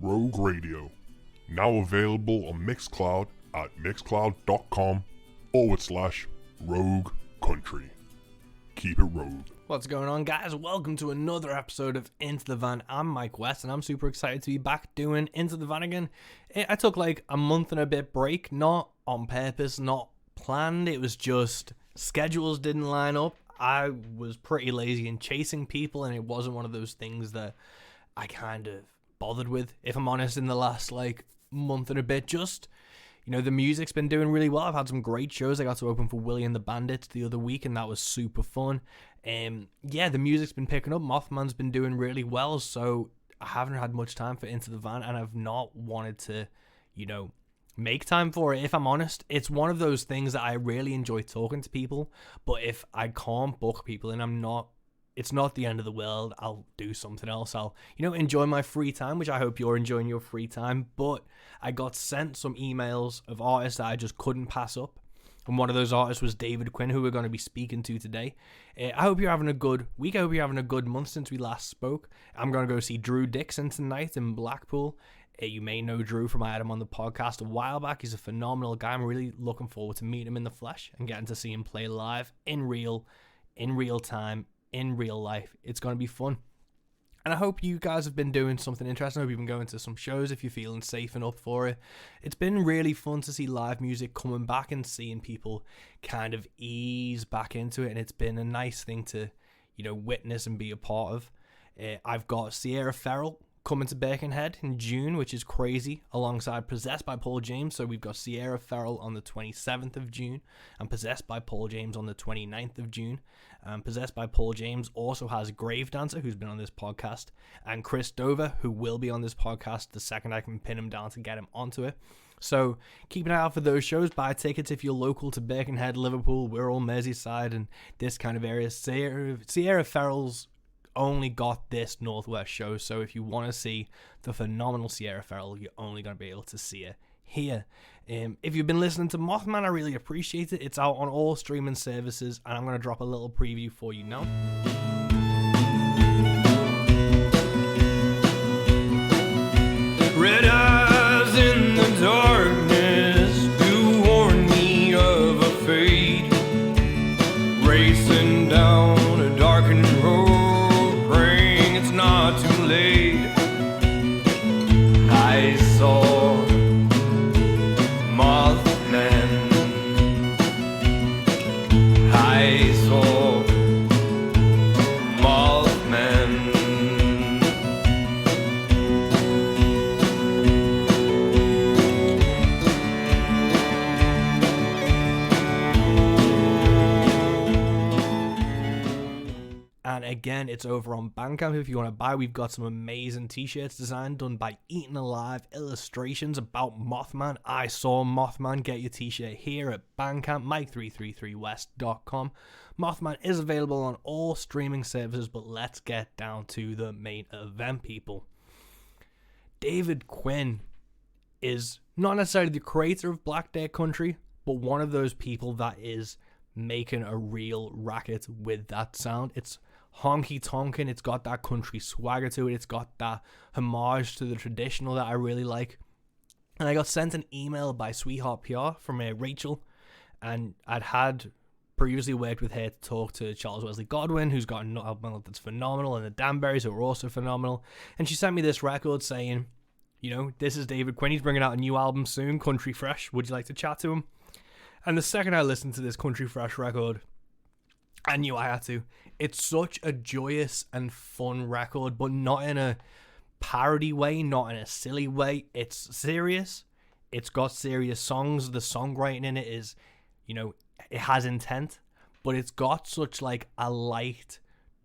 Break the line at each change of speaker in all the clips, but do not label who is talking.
Rogue Radio. Now available on Mixcloud at mixcloud.com/Rogue Country. Keep it rogue.
What's going on, guys? Welcome to another episode of Into the Van. I'm Mike West, and I'm super excited to be back doing Into the Van again. I took like a month and a bit break, not on purpose, not planned. It was just schedules didn't line up. I was pretty lazy in chasing people, and it wasn't one of those things that I kind of bothered with, if I'm honest, in the last like month and a bit. Just, you know, the music's been doing really well. I've had some great shows. I got to open for Willie and the Bandits the other week, and that was super fun. The music's been picking up. Mothman's been doing really well, so I haven't had much time for Into the Van, and I've not wanted to, make time for it. If I'm honest, it's one of those things that I really enjoy talking to people, but if I can't book people and it's not the end of the world, I'll do something else. I'll, enjoy my free time, which I hope you're enjoying your free time. But I got sent some emails of artists that I just couldn't pass up. And one of those artists was David Quinn, who we're going to be speaking to today. I hope you're having a good week. I hope you're having a good month since we last spoke. I'm going to go see Drew Dixon tonight in Blackpool. You may know Drew from I had him on the podcast a while back. He's a phenomenal guy. I'm really looking forward to meeting him in the flesh and getting to see him play live in real time, in real life. It's going to be fun. And I hope you guys have been doing something interesting. I hope you've been going to some shows if you're feeling safe and up for it. It's been really fun to see live music coming back and seeing people kind of ease back into it. And it's been a nice thing to, witness and be a part of. I've got Sierra Ferrell coming to Birkenhead in June, which is crazy, alongside Possessed by Paul James. So we've got Sierra Ferrell on the 27th of June and Possessed by Paul James on the 29th of June. Possessed by Paul James also has Gravedancer, who's been on this podcast, and Chris Dover, who will be on this podcast the second I can pin him down to get him onto it. So keep an eye out for those shows. Buy tickets if you're local to Birkenhead, Liverpool, Wirral, Merseyside, and this kind of area. Sierra Ferrell's only got this Northwest show, so if you want to see the phenomenal Sierra Ferrell, you're only going to be able to see it here. If you've been listening to Mothman, I really appreciate it. It's out on all streaming services, and I'm going to drop a little preview for you now. Red eyes in the darkness do warn me of a fate, racing down a darkened road, praying it's not too late. I saw Mothman, I saw Mothman. And again, it's over on Bandcamp if you want to buy. We've got some amazing t-shirts designed, done by Eaten Alive, illustrations about Mothman. I saw Mothman. Get your t-shirt here at Bandcamp, mike333west.com. Mothman is available on all streaming services, but let's get down to the main event, people. David Quinn is not necessarily the creator of Black Dare Country, but one of those people that is making a real racket with that sound. It's honky tonkin', it's got that country swagger to it, it's got that homage to the traditional that I really like. And I got sent an email by Sweetheart PR from Rachel, and I'd had previously worked with her to talk to Charles Wesley Godwin, who's got an album that's phenomenal, and the Danberries, who are also phenomenal. And she sent me this record saying, this is David Quinn, he's bringing out a new album soon, Country Fresh, would you like to chat to him? And the second I listened to this Country Fresh record, I knew I had to. It's such a joyous and fun record, but not in a parody way, not in a silly way. It's serious. It's got serious songs. The songwriting in it is, it has intent, but it's got such like a light,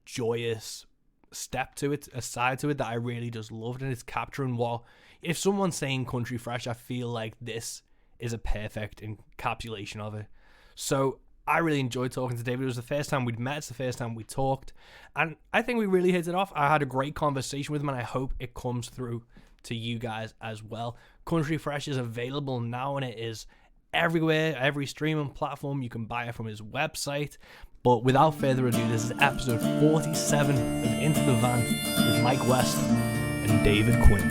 joyous step to it, a side to it that I really just loved. And it's capturing what, if someone's saying Country Fresh, I feel like this is a perfect encapsulation of it. So I really enjoyed talking to David. It was the first time we'd met. It's the first time we talked. And I think we really hit it off. I had a great conversation with him, and I hope it comes through to you guys as well. Country Fresh is available now, and it is everywhere, every streaming platform. You can buy it from his website. But without further ado, this is episode 47 of Into the Van with Mike West and David Quinn.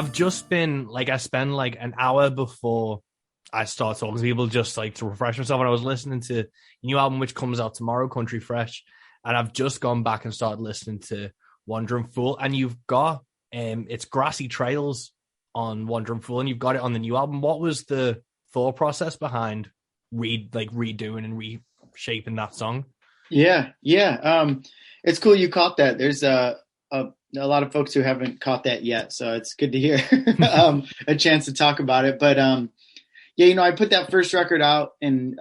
I've just been like, I spend like an hour before I start talking to people just like to refresh myself. And I was listening to a new album which comes out tomorrow, Country Fresh, and I've just gone back and started listening to Wandering Fool. And you've got it's Grassy Trails on Wandering Fool, and you've got it on the new album. What was the thought process behind redoing and reshaping that song?
Yeah. It's cool you caught that. There's a lot of folks who haven't caught that yet, so it's good to hear a chance to talk about it. But yeah, I put that first record out, and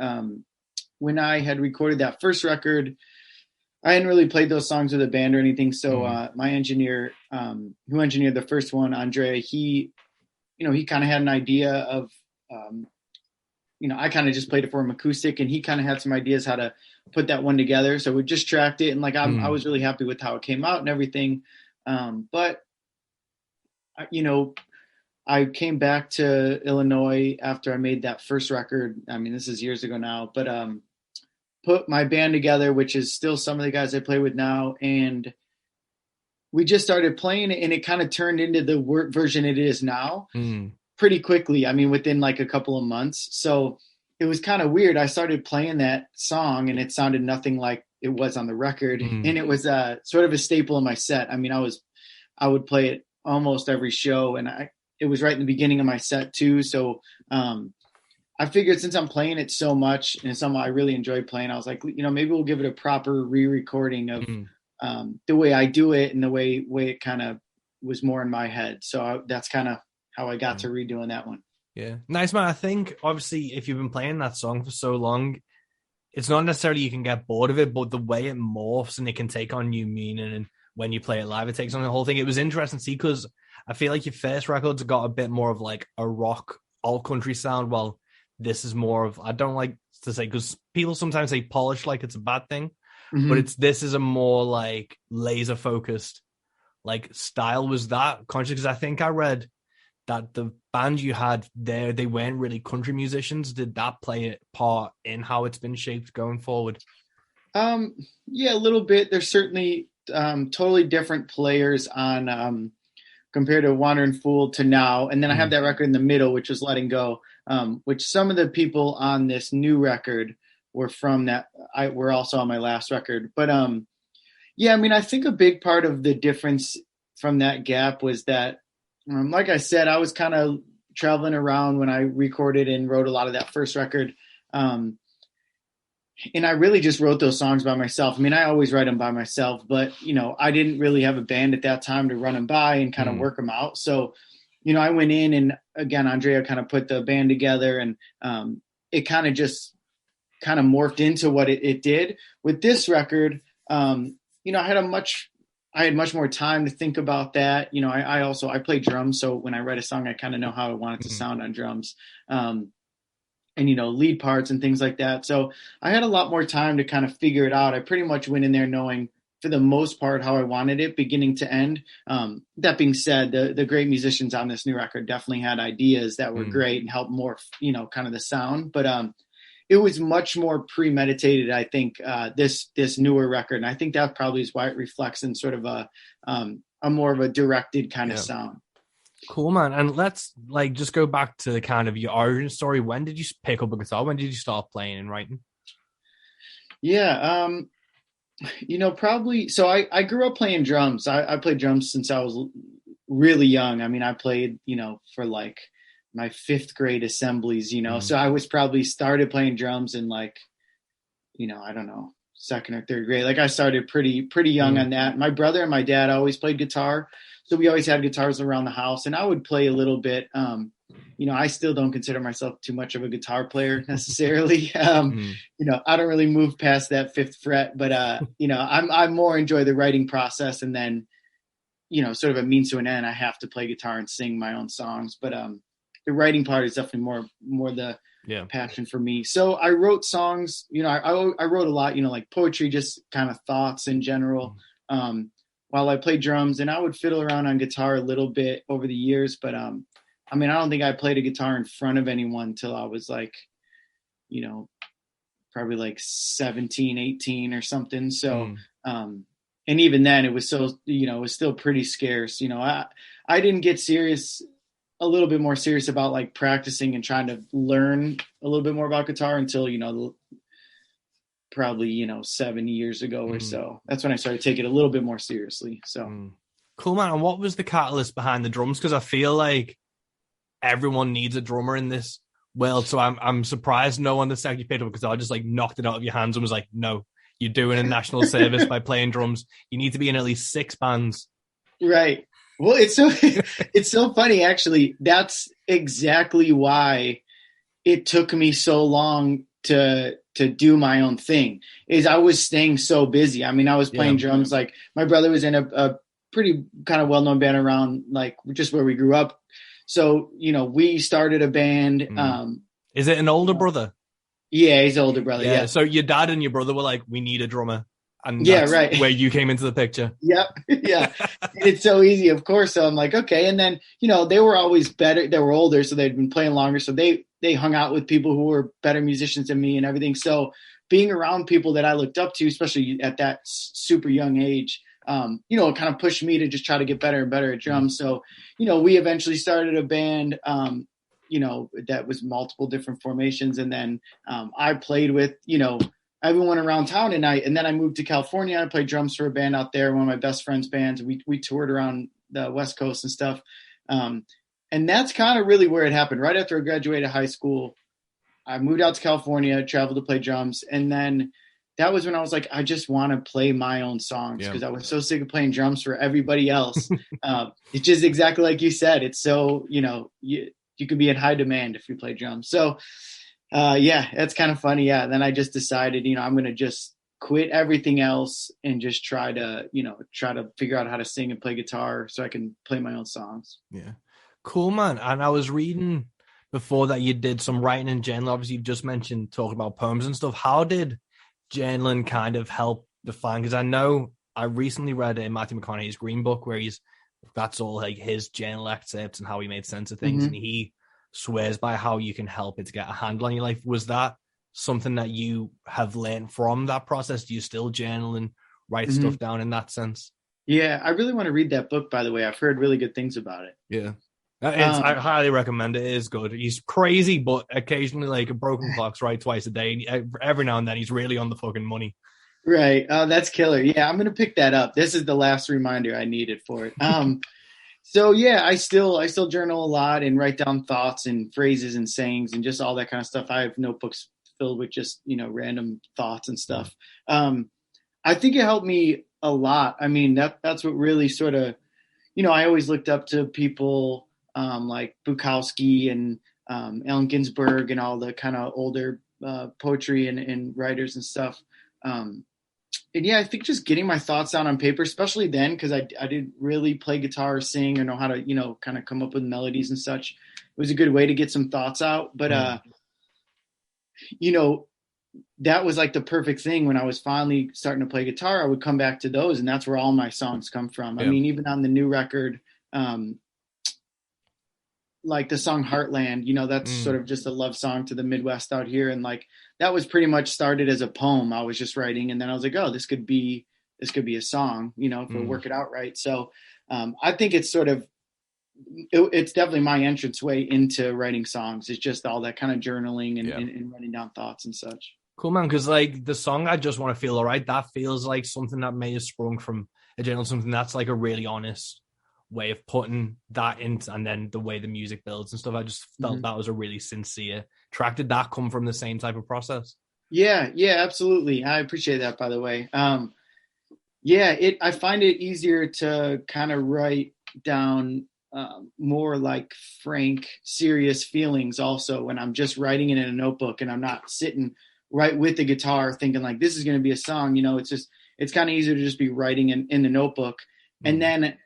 when I had recorded that first record, I hadn't really played those songs with a band or anything. So my engineer, who engineered the first one, Andre, he kind of had an idea of, I kind of just played it for him acoustic, and he kind of had some ideas how to put that one together. So we just tracked it, and I was really happy with how it came out and everything. But I came back to Illinois after I made that first record. I mean, this is years ago now, but put my band together, which is still some of the guys I play with now, and we just started playing it, and it kind of turned into the version it is now pretty quickly. I mean, within like a couple of months. So it was kind of weird. I started playing that song, and it sounded nothing like it was on the record, and it was sort of a staple in my set. I mean, I would play it almost every show, and it was right in the beginning of my set too. So I figured since I'm playing it so much and it's something I really enjoy playing, I was like, maybe we'll give it a proper re-recording of the way I do it and the way it kind of was more in my head. So that's kind of how I got to redoing that one.
Yeah. Nice, man. I think obviously if you've been playing that song for so long, it's not necessarily you can get bored of it, but the way it morphs and it can take on new meaning, and when you play it live, it takes on the whole thing. It was interesting to see because I feel like your first records got a bit more of like a rock alt country sound, while this is more of, I don't like to say, because people sometimes say polish like it's a bad thing, but this is a more like laser focused like style. Was that conscious? Because I think I read that the band you had there, they weren't really country musicians. Did that play a part in how it's been shaped going forward?
Yeah, a little bit. There's certainly totally different players on compared to Wandering Fool to now. And then I have that record in the middle, which was Letting Go, which some of the people on this new record were from that. Were also on my last record. But yeah, I mean, I think a big part of the difference from that gap was that, like I said, I was kind of traveling around when I recorded and wrote a lot of that first record. And I really just wrote those songs by myself. I mean, I always write them by myself, but, I didn't really have a band at that time to run them by and kind of work them out. So, I went in, and again, Andrea kind of put the band together, and it kind of just kind of morphed into what it did. With this record, I had much more time to think about that. I play drums. So when I write a song, I kind of know how I want it to sound on drums. And lead parts and things like that. So I had a lot more time to kind of figure it out. I pretty much went in there knowing for the most part how I wanted it beginning to end. That being said, the great musicians on this new record definitely had ideas that were great and helped morph, kind of the sound. But it was much more premeditated, I think, this newer record. And I think that probably is why it reflects in sort of a more of a directed kind of sound.
Cool, man. And let's just go back to the kind of your origin story. When did you pick up a guitar? When did you start playing and writing?
Yeah. Probably. So I grew up playing drums. I played drums since I was really young. I mean, I played, for like my 5th grade assemblies, so I was probably started playing drums in I don't know, 2nd or 3rd grade. Like I started pretty young on that. My brother and my dad always played guitar. So we always had guitars around the house, and I would play a little bit. I still don't consider myself too much of a guitar player necessarily. I don't really move past that 5th fret, but I more enjoy the writing process, and then, sort of a means to an end. I have to play guitar and sing my own songs, but the writing part is definitely more the passion for me. So I wrote songs. I wrote a lot. Like poetry, just kind of thoughts in general. While I played drums, and I would fiddle around on guitar a little bit over the years. But, I don't think I played a guitar in front of anyone till I was probably like 17, 18 or something. So, and and even then it was so, it was still pretty scarce. I didn't get a little bit more serious about like practicing and trying to learn a little bit more about guitar until, probably, 7 years ago or so. That's when I started taking it a little bit more seriously. So
cool, man. And what was the catalyst behind the drums? Because I feel like everyone needs a drummer in this world. So I'm surprised no one this actually picked up, because I just like knocked it out of your hands and was like, no, you're doing a national service by playing drums. You need to be in at least 6 bands.
Right. Well, it's so funny, actually. That's exactly why it took me so long to do my own thing, is I was staying so busy. I mean, I was playing drums. Like my brother was in a pretty kind of well-known band around like just where we grew up. So, we started a band.
Is it an older brother?
Yeah, he's an older brother. Yeah.
So your dad and your brother were like, we need a drummer. And
that's right.
where you came into the picture.
Yep. Yeah. It's so easy, of course. So I'm like, okay. And then, they were always better. They were older, so they'd been playing longer. So they hung out with people who were better musicians than me and everything. So being around people that I looked up to, especially at that super young age, it kind of pushed me to just try to get better and better at drums. So, we eventually started a band, that was multiple different formations. And then I played with, everyone around town, and then I moved to California. I played drums for a band out there, one of my best friend's bands. We toured around the West Coast and stuff. And that's kind of really where it happened. Right after I graduated high school, I moved out to California, traveled to play drums. And then that was when I was like, I just want to play my own songs, because I was so sick of playing drums for everybody else. It's just exactly like you said. It's so, you can be in high demand if you play drums. So that's kind of funny. Yeah. Then I just decided, I'm going to just quit everything else and just try to figure out how to sing and play guitar so I can play my own songs.
Yeah. Cool, man. And I was reading before that you did some writing in journaling. Obviously, you've just mentioned talking about poems and stuff. How did journaling kind of help define? Because I know I recently read Matthew McConaughey's Green Book, where that's all like his journal excerpts and how he made sense of things. And he swears by how you can help it to get a handle on your life. Was that something that you have learned from that process? Do you still journal and write stuff down in that sense?
Yeah, I really want to read that book, by the way. I've heard really good things about it.
Yeah. I highly recommend it. It is good. He's crazy, but occasionally, like, a broken clock's right twice a day. And every now and then, he's really on the fucking money.
Right. Oh, that's killer. Yeah, I'm going to pick that up. This is the last reminder I needed for it. So yeah, I still journal a lot and write down thoughts and phrases and sayings and just all that kind of stuff. I have notebooks filled with just, random thoughts and stuff. I think it helped me a lot. I mean, that's what really sort of, I always looked up to people like Bukowski and Allen Ginsberg and all the kind of older poetry and writers and stuff. And yeah, I think just getting my thoughts down on paper, especially then, because I didn't really play guitar or sing or know how to, kind of come up with melodies and such. It was a good way to get some thoughts out. But, that was like the perfect thing. When I was finally starting to play guitar, I would come back to those, and that's where all my songs come from. Yeah. I mean, even on the new record, like the song Heartland, that's sort of just a love song to the Midwest out here. And like, that was pretty much started as a poem I was just writing. And then I was like, oh, this could be a song, if we work it out right. So I think it's it's definitely my entrance way into writing songs. It's just all that kind of journaling and writing down thoughts and such.
Cool, man. Because like the song I Just Want to Feel Alright, that feels like something that may have sprung from a journal, something that's like a really honest way of putting that in, and then the way the music builds and stuff. I just felt that was a really sincere track. Did that come from the same type of process? Yeah,
absolutely. I appreciate that, by the way. I find it easier to kind of write down more like frank, serious feelings also when I'm just writing it in a notebook and I'm not sitting right with the guitar thinking like this is going to be a song. It's kind of easier to just be writing in the notebook and then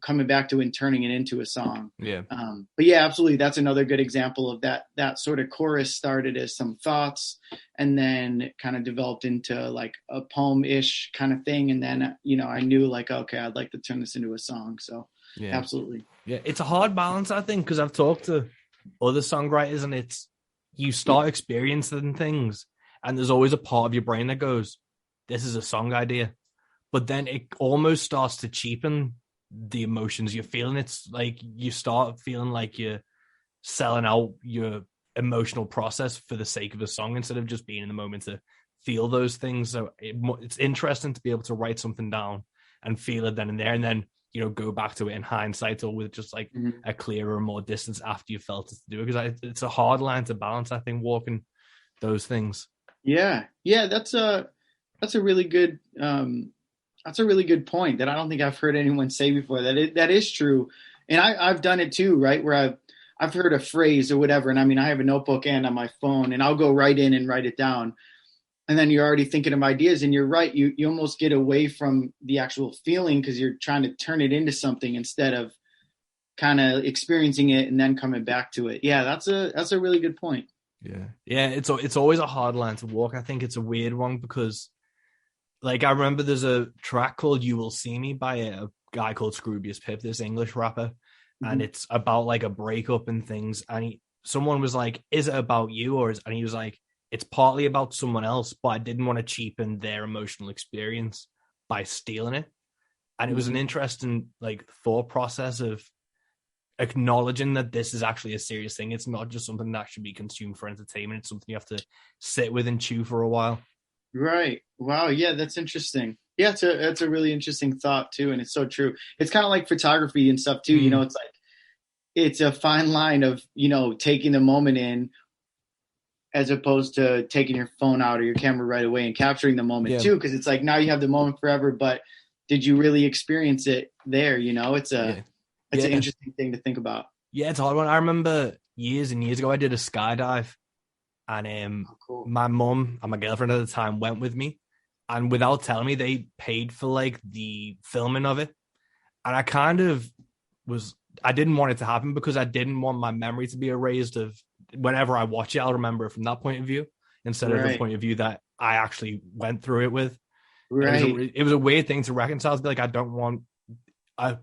coming back to and turning it into a song.
Yeah.
But yeah, absolutely. That's another good example of that sort of chorus started as some thoughts and then kind of developed into like a poem-ish kind of thing. And then, I knew like, okay, I'd like to turn this into a song. So yeah, absolutely.
Yeah. It's a hard balance, I think, because I've talked to other songwriters and you start experiencing things and there's always a part of your brain that goes, this is a song idea. but then it almost starts to cheapen the emotions you're feeling. It's like you start feeling like you're selling out your emotional process for the sake of a song instead of just being in the moment to feel those things. So it's interesting to be able to write something down and feel it then and there, and then go back to it in hindsight or with just like a clearer, more distance after you felt it to do it, because it's a hard line to balance, I think, walking those things.
Yeah, that's a really good point that I don't think I've heard anyone say before. That is true, and I've done it too, right? Where I've heard a phrase or whatever, and I mean I have a notebook and on my phone, and I'll go right in and write it down, and then you're already thinking of ideas, and you're right, you almost get away from the actual feeling because you're trying to turn it into something instead of kind of experiencing it and then coming back to it. Yeah, that's a really good point.
Yeah, it's always a hard line to walk. I think it's a weird one because, like, I remember there's a track called "You Will See Me" by a guy called Scroobius Pip, this English rapper, and it's about like a breakup and things. And someone was like, "Is it about you?" And he was like, "It's partly about someone else, but I didn't want to cheapen their emotional experience by stealing it." And it was an interesting like thought process of acknowledging that this is actually a serious thing. It's not just something that should be consumed for entertainment. It's something you have to sit with and chew for a while.
Right. Wow. Yeah, that's interesting. Yeah, it's a really interesting thought too, and it's so true. It's kind of like photography and stuff too. It's like it's a fine line of taking the moment in, as opposed to taking your phone out or your camera right away and capturing the moment too. Because it's like now you have the moment forever, but did you really experience it there? It's an interesting thing to think about.
Yeah, it's a hard one. I remember years and years ago, I did a skydive, and
cool.
My mom and my girlfriend at the time went with me, and without telling me, they paid for like the filming of it. And I kind of I didn't want it to happen because I didn't want my memory to be erased of whenever I watch it, I'll remember it from that point of view instead of the point of view that I actually went through it with.
Right.
It was a weird thing to reconcile. To be like, I don't want a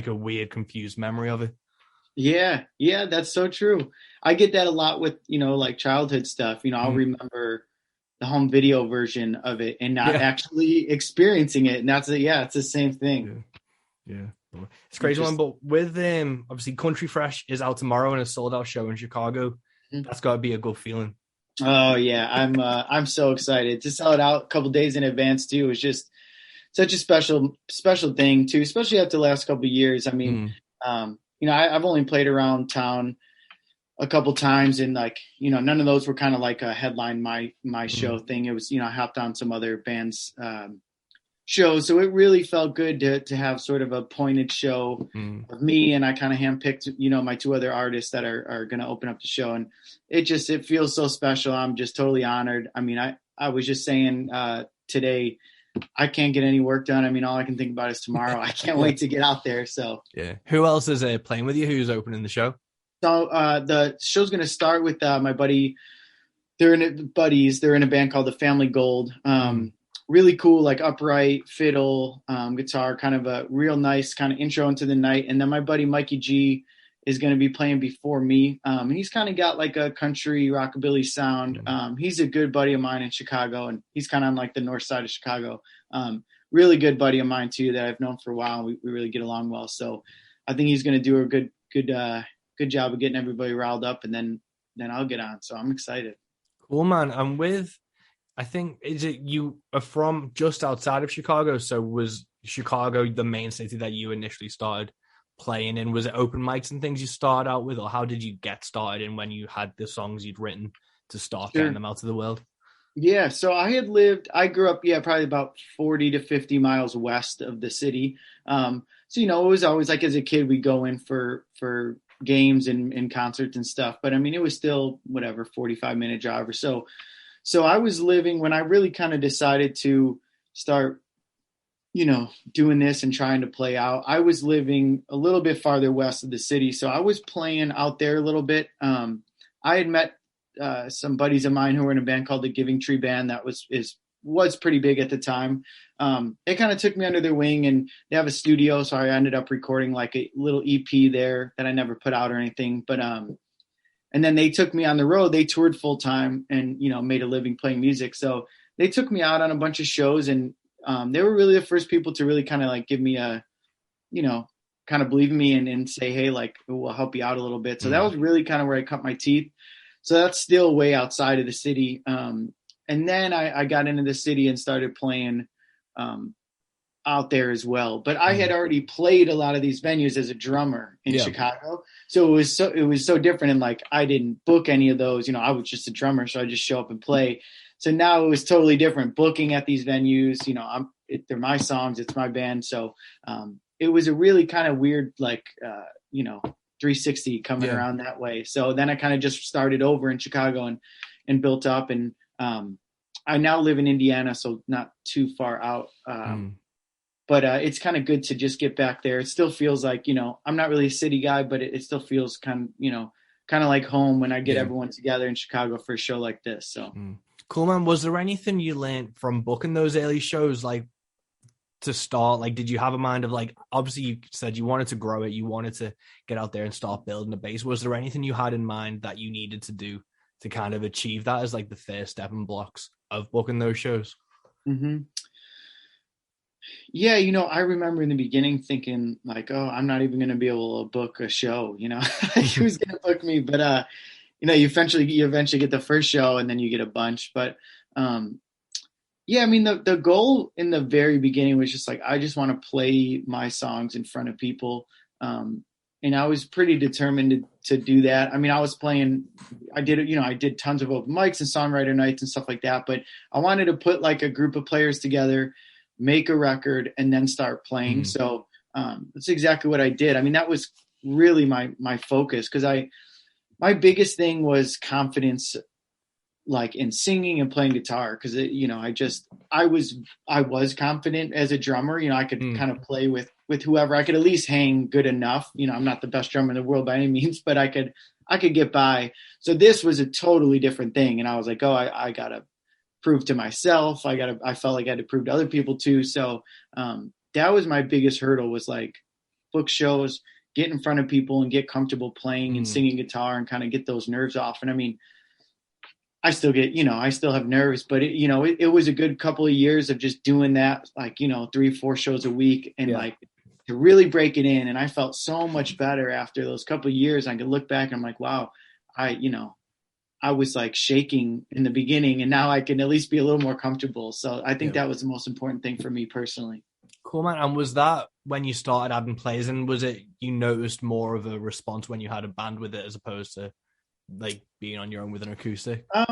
weird, confused memory of it.
Yeah, that's so true. I get that a lot with like childhood stuff. I'll remember the home video version of it and not actually experiencing it, and it's the same thing.
Yeah. It's crazy one, but with obviously Country Fresh is out tomorrow and a sold out show in Chicago. That's got to be a good feeling.
Oh yeah, I'm so excited to sell it out a couple days in advance too. It's just such a special thing too, especially after the last couple of years. I mean, I've only played around town a couple times, and like none of those were kind of like a headline my show thing. It was I hopped on some other bands shows, so it really felt good to have sort of a pointed show of me, and I kind of handpicked my two other artists that are going to open up the show, and it feels so special. I'm just totally honored. I mean, I was just saying today, I can't get any work done. I mean, all I can think about is tomorrow. I can't wait to get out there. So
yeah, who else is playing with you? Who's opening the show?
So the show's going to start with my buddy. They're in a band called the Family Gold. Really cool, like upright fiddle, guitar, kind of a real nice kind of intro into the night. And then my buddy Mikey G is going to be playing before me. And he's kind of got like a country rockabilly sound. He's a good buddy of mine in Chicago, and he's kind of on like the north side of Chicago. Really good buddy of mine too that I've known for a while. We really get along well. So I think he's going to do a good job of getting everybody riled up, and then I'll get on. So I'm excited.
Cool, man. And I think, is it you are from just outside of Chicago? So was Chicago the main city that you initially started playing in? Was it open mics and things you started out with, or how did you get started in when you had the songs you'd written to start getting them out to the world?
Yeah, so I grew up, probably about 40 to 50 miles west of the city. So, it was always like as a kid, we'd go in for games and concerts and stuff. But I mean, it was still 45-minute drive or so. So I was living, when I really kind of decided to start, doing this and trying to play out, I was living a little bit farther west of the city. So I was playing out there a little bit. I had met some buddies of mine who were in a band called the Giving Tree Band that was pretty big at the time. They kind of took me under their wing, and they have a studio. So I ended up recording like a little EP there that I never put out or anything. But and then they took me on the road. They toured full time and, made a living playing music. So they took me out on a bunch of shows, and they were really the first people to really kind of like give me a, you know, kind of believe in me and say, hey, like, we'll help you out a little bit. So that was really kind of where I cut my teeth. So that's still way outside of the city. And then I got into the city and started playing out there as well. But I had already played a lot of these venues as a drummer in Chicago. So it was so different. And like, I didn't book any of those, you know, I was just a drummer. So I just show up and play. So now it was totally different booking at these venues. You know, they're my songs, it's my band. So it was a really kind of weird, like, you know, 360 coming around that way. So then I kind of just started over in Chicago and built up. And I now live in Indiana, so not too far out. But it's kind of good to just get back there. It still feels like, you know, I'm not really a city guy, but it still feels kind of like home when I get everyone together in Chicago for a show like this. So
cool, man. Was there anything you learned from booking those early shows, like to start? Like, did you have a mind of like, obviously you said you wanted to grow it, you wanted to get out there and start building a base. Was there anything you had in mind that you needed to do to kind of achieve that as like the first step and blocks of booking those shows?
Yeah, you know, I remember in the beginning thinking like, oh, I'm not even going to be able to book a show, you know, who's going to book me? But, you know, you eventually get the first show and then you get a bunch. But, yeah, I mean, the goal in the very beginning was just like, I just want to play my songs in front of people. And I was pretty determined to do that. I mean, I did tons of open mics and songwriter nights and stuff like that, but I wanted to put like a group of players together, make a record, and then start playing. So that's exactly what I did. I mean, that was really my focus, because my biggest thing was confidence, like in singing and playing guitar. Cause you know, I was confident as a drummer, you know, I could kind of play with whoever. I could at least hang good enough. You know, I'm not the best drummer in the world by any means, but I could get by. So this was a totally different thing. And I was like, oh, I gotta prove to myself. I felt like I had to prove to other people too. So that was my biggest hurdle, was like book shows, get in front of people and get comfortable playing and singing guitar and kind of get those nerves off. And I mean, I still have nerves, but it was a good couple of years of just doing that, like, 3-4 shows a week, and like to really break it in. And I felt so much better after those couple of years. I could look back and I'm like, wow, I was like shaking in the beginning, and now I can at least be a little more comfortable. So I think that was the most important thing for me personally.
Cool, man. And was that when you started adding plays, and was it, you noticed more of a response when you had a band with it as opposed to like being on your own with an acoustic?
I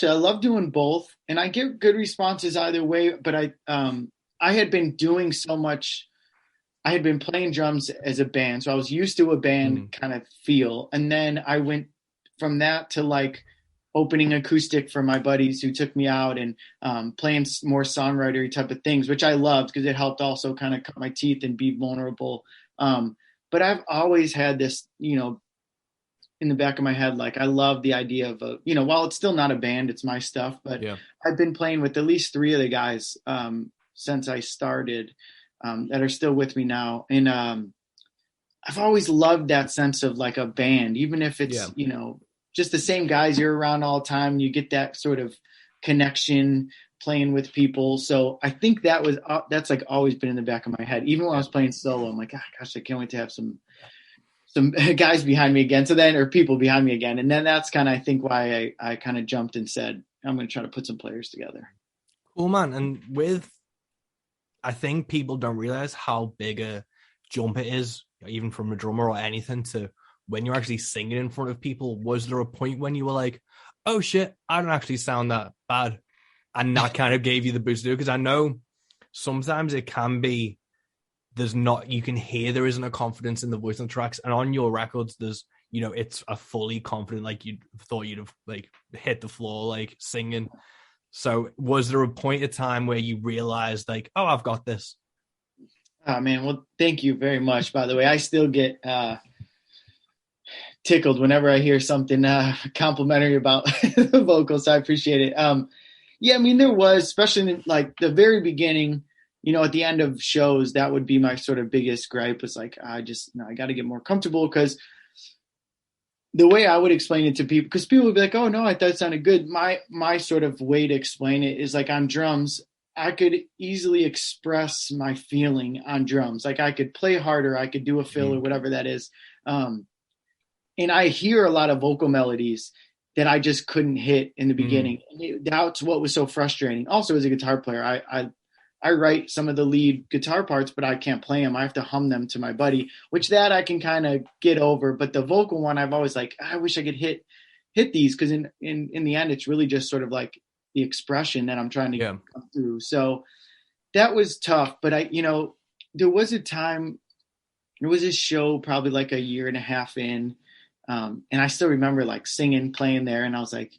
love doing both, and I get good responses either way, but I had been doing so much. I had been playing drums as a band, so I was used to a band kind of feel. And then I went from that to like opening acoustic for my buddies who took me out, and playing more songwriter type of things, which I loved because it helped also kind of cut my teeth and be vulnerable. But I've always had this, in the back of my head, like I love the idea of while it's still not a band, it's my stuff, but I've been playing with at least 3 of the guys since I started that are still with me now. And I've always loved that sense of like a band, even if it's, just the same guys you're around all the time. You get that sort of connection playing with people. So I think that's like always been in the back of my head. Even when I was playing solo, I'm like, oh, gosh, I can't wait to have some guys behind me again. Or people behind me again. And then that's kind of, I think, why I kind of jumped and said, I'm going to try to put some players together.
Cool, man. And I think people don't realize how big a jump it is, even from a drummer or anything, to when you're actually singing in front of people. Was there a point when you were like, oh shit, I don't actually sound that bad, and that kind of gave you the boost to do? Because I know sometimes it can be, you can hear there isn't a confidence in the voice on tracks, and on your records there's, it's a fully confident, like you thought you'd have like hit the floor like singing. So was there a point of time where you realized like, oh, I've got this?
Oh man, well, thank you very much. By the way, I still get tickled whenever I hear something complimentary about the vocals. So I appreciate it. I mean, there was, especially in like the very beginning, at the end of shows, that would be my sort of biggest gripe, was like, I got to get more comfortable, because the way I would explain it to people, because people would be like, oh no, I thought it sounded good. My sort of way to explain it is like, on drums, I could easily express my feeling on drums. Like I could play harder, I could do a fill or whatever that is. And I hear a lot of vocal melodies that I just couldn't hit in the beginning. That's what was so frustrating. Also, as a guitar player, I write some of the lead guitar parts, but I can't play them. I have to hum them to my buddy, which that I can kind of get over. But the vocal one, I've always like, I wish I could hit these, because in the end, it's really just sort of like the expression that I'm trying to come through. So that was tough. But there was a time, there was a show probably like a year and a half in, and I still remember like singing, playing there, and I was like,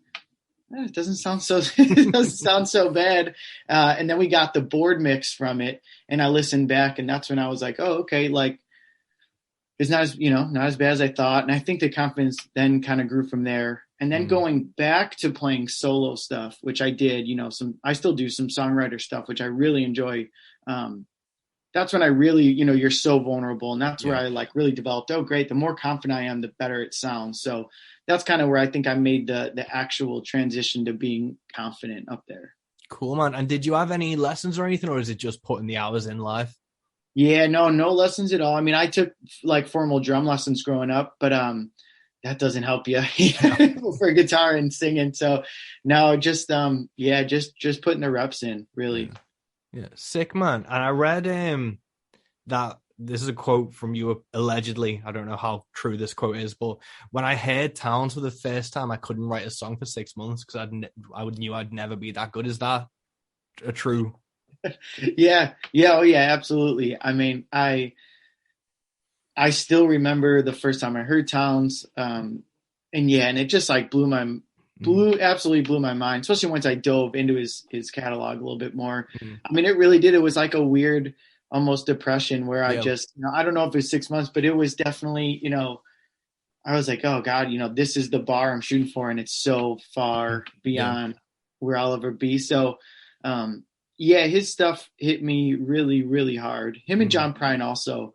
it doesn't sound so it doesn't sound so bad. And then we got the board mix from it, and I listened back, and that's when I was like, oh, okay, like it's not as bad as I thought. And I think the confidence then kind of grew from there. And then going back to playing solo stuff, which I did, I still do some songwriter stuff, which I really enjoy. That's when I really, you're so vulnerable. And that's where I like really developed, oh, great. The more confident I am, the better it sounds. So that's kind of where I think I made the actual transition to being confident up there.
Cool, man. And did you have any lessons or anything, or is it just putting the hours in live?
Yeah, no lessons at all. I mean, I took like formal drum lessons growing up, but that doesn't help you for guitar and singing. So no, just putting the reps in, really.
Yeah, sick, man. And I read that this is a quote from you, allegedly. I don't know how true this quote is, but when I heard Towns for the first time, I couldn't write a song for 6 months because I knew I'd never be that good. Is that a true?
Yeah. Oh yeah, absolutely. I mean, I still remember the first time I heard Towns, and it just like absolutely blew my mind, especially once I dove into his catalog a little bit more. I mean, it really did. It was like a weird, almost depression where I just, I don't know if it was 6 months, but it was definitely, I was like, oh God, this is the bar I'm shooting for, and it's so far beyond where I'll ever be. So, his stuff hit me really, really hard. Him and John Prine also.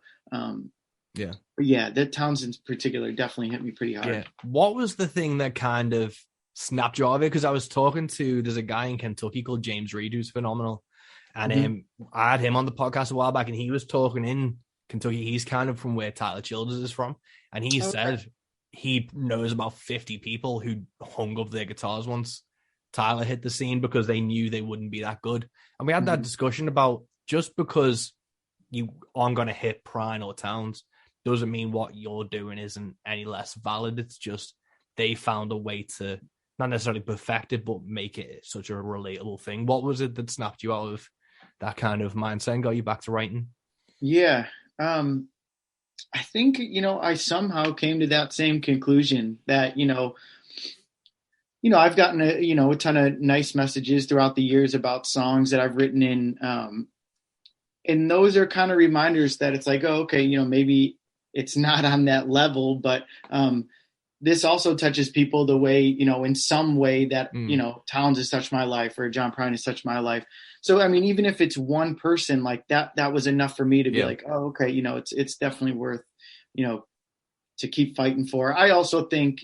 That Towns in particular definitely hit me pretty hard.
Yeah. What was the thing that kind of snapped you out of it? Because I was talking to, there's a guy in Kentucky called James Reed who's phenomenal. And I had him on the podcast a while back, and he was talking in Kentucky. He's kind of from where Tyler Childers is from. And he said he knows about 50 people who hung up their guitars once Tyler hit the scene because they knew they wouldn't be that good. And we had that discussion about just because you aren't going to hit Prine or Towns doesn't mean what you're doing isn't any less valid. It's just they found a way to not necessarily perfect it, but make it such a relatable thing. What was it that snapped you out of that kind of mindset and got you back to writing?
Yeah. I think, I somehow came to that same conclusion that, I've gotten a ton of nice messages throughout the years about songs that I've written in, and those are kind of reminders that it's like, oh, okay, maybe it's not on that level, but this also touches people the way, in some way that, Towns has touched my life or John Prine has touched my life. So, I mean, even if it's one person like that was enough for me to be like, oh, okay, it's definitely worth, to keep fighting for. I also think,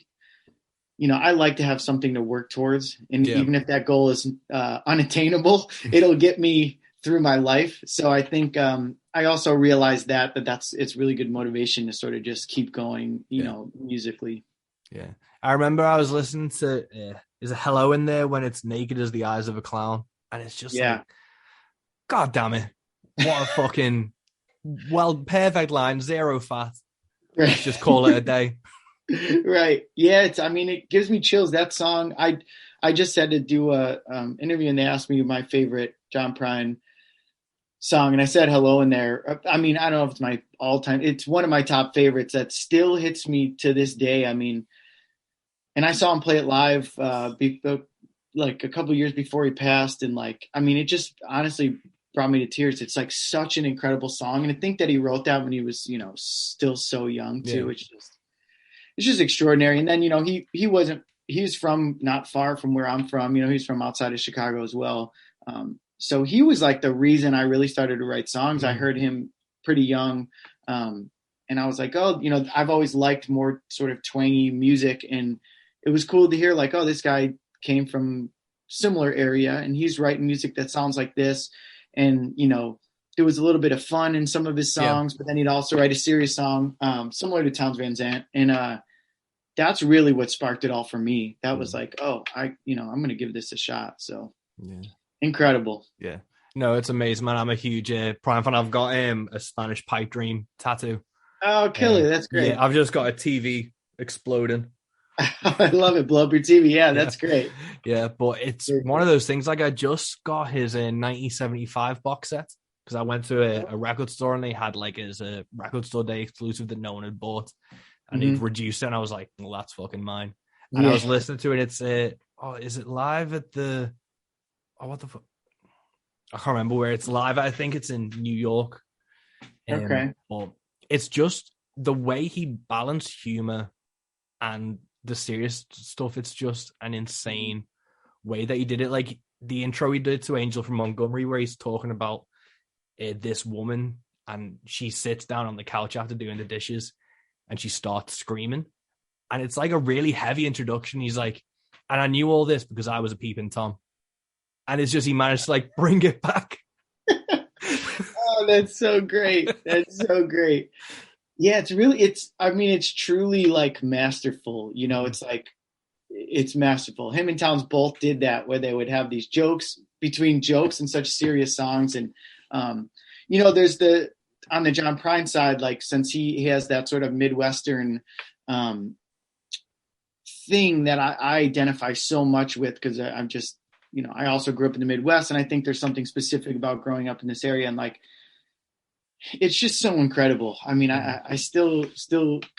I like to have something to work towards. And even if that goal is unattainable, it'll get me through my life. So I think I also realized it's really good motivation to sort of just keep going, musically.
Yeah. I remember I was listening to, is a Hello in there when it's naked as the eyes of a clown. And it's just like, God damn it. What a fucking, perfect line, zero fat.
Right.
Let's just call it a day.
Right. Yeah. It gives me chills. That song, I just had to do a interview and they asked me my favorite John Prine song. And I said Hello in there. I mean, I don't know if it's my all time, it's one of my top favorites that still hits me to this day. I mean, and I saw him play it live, like a couple years before he passed. And it just honestly brought me to tears. It's like such an incredible song. And I think that he wrote that when he was, still so young too. Yeah. It's just extraordinary. And then, he's from not far from where I'm from, he's from outside of Chicago as well. So he was like the reason I really started to write songs. I heard him pretty young. And I was like, oh, I've always liked more sort of twangy music. And it was cool to hear like, oh, this guy came from, similar area, and he's writing music that sounds like this. And, you know, there was a little bit of fun in some of his
Yeah.
songs, but then he'd also write a serious song, similar to Towns Van Zandt. And that's really what sparked it all for me. That was like, oh, I'm going to give this a shot. So incredible.
Yeah. No, it's amazing, man. I'm a huge Prime fan. I've got a Spanish pipe dream tattoo.
Oh, killer. That's great.
Yeah, I've just got a TV exploding.
I love it. Blow up your TV. Yeah, that's great.
Yeah, but it's one of those things. Like, I just got his 1975 box set because I went to a record store and they had like his record store day exclusive that no one had bought, and he'd reduced it. And I was like, well, that's fucking mine. And I was listening to it. It's is it live at the? Oh, what the fuck? I can't remember where it's live. I think it's in New York.
Okay.
But it's just the way he balanced humor and the serious stuff. It's just an insane way that he did it. Like the intro he did to Angel from Montgomery, where he's talking about this woman and she sits down on the couch after doing the dishes and she starts screaming. And it's like a really heavy introduction. He's like, and I knew all this because I was a peeping Tom. And it's just, he managed to like bring it back.
Oh, that's so great. That's so great. Yeah, it's truly like masterful. You know, it's like, it's masterful. Him and Towns both did that, where they would have these jokes between jokes and such serious songs. And, you know, there's on the John Prine side, like, since he has that sort of Midwestern thing that I identify so much with, because I'm just, you know, I also grew up in the Midwest, and I think there's something specific about growing up in this area. And like, it's just so incredible. I mean, I still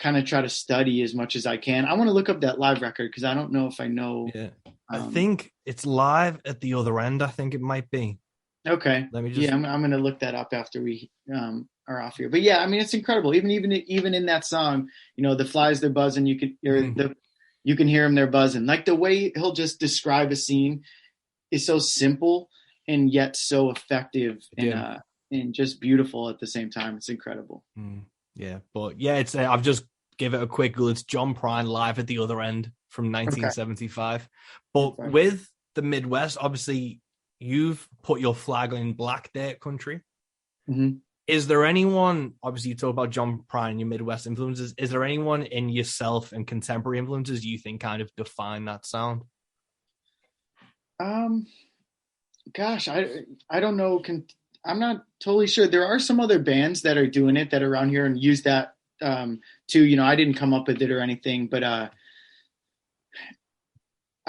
kind of try to study as much as I can. I want to look up that live record because I don't know if I know.
Yeah. I think it's live at the other end. I think it might be.
Okay.
Let me just.
Yeah, I'm going to look that up after we are off here. But yeah, I mean, it's incredible. Even in that song, you know, the flies, they're buzzing. You can hear them, they're buzzing. Like the way he'll just describe a scene is so simple and yet so effective and just beautiful at the same time. It's incredible.
Yeah, but yeah, it's I've just give it a quick Google. It's John Prine live at the other end from 1975. Okay. But with the Midwest, obviously you've put your flag in Black Dirt country.
Mm-hmm.
Is there anyone, obviously you talk about John Prine, your Midwest influences, is there anyone in yourself and contemporary influences you think kind of define that sound?
Gosh, I don't know. I'm not totally sure. There are some other bands that are doing it that are around here and use that too. You know, I didn't come up with it or anything, but I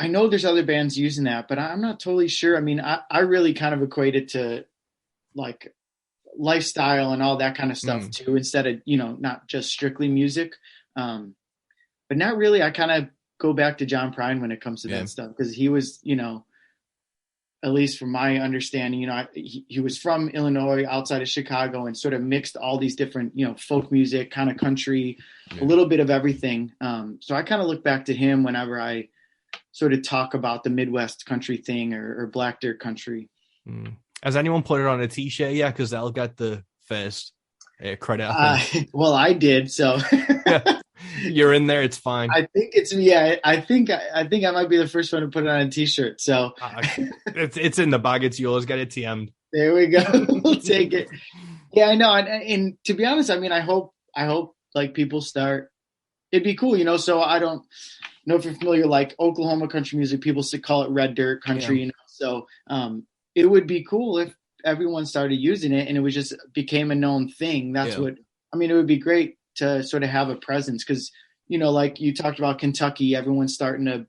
know there's other bands using that, but I'm not totally sure. I mean, I really kind of equate it to like lifestyle and all that kind of stuff too, instead of, you know, not just strictly music. But not really. I kind of go back to John Prine when it comes to that stuff, because he was, you know, at least from my understanding, you know, he was from Illinois, outside of Chicago, and sort of mixed all these different, you know, folk music, kind of country, a little bit of everything. So I kind of look back to him whenever I sort of talk about the Midwest country thing or Black Dirt country.
Has anyone put it on a t-shirt yet? Because they'll get the first credit.
Well, I did. So
you're in there. It's fine.
I think it's I think I might be the first one to put it on a t-shirt. So
it's in the bag. It's yours. Get it TM'd.
There we go. We'll take it. Yeah, I know. And to be honest, I mean, I hope like people start. It'd be cool, you know. So I don't know if you're familiar, like Oklahoma country music. People call it red dirt country, you know. So it would be cool if everyone started using it and it was just became a known thing. That's what I mean. It would be great to sort of have a presence, because, you know, like you talked about Kentucky, everyone's starting to,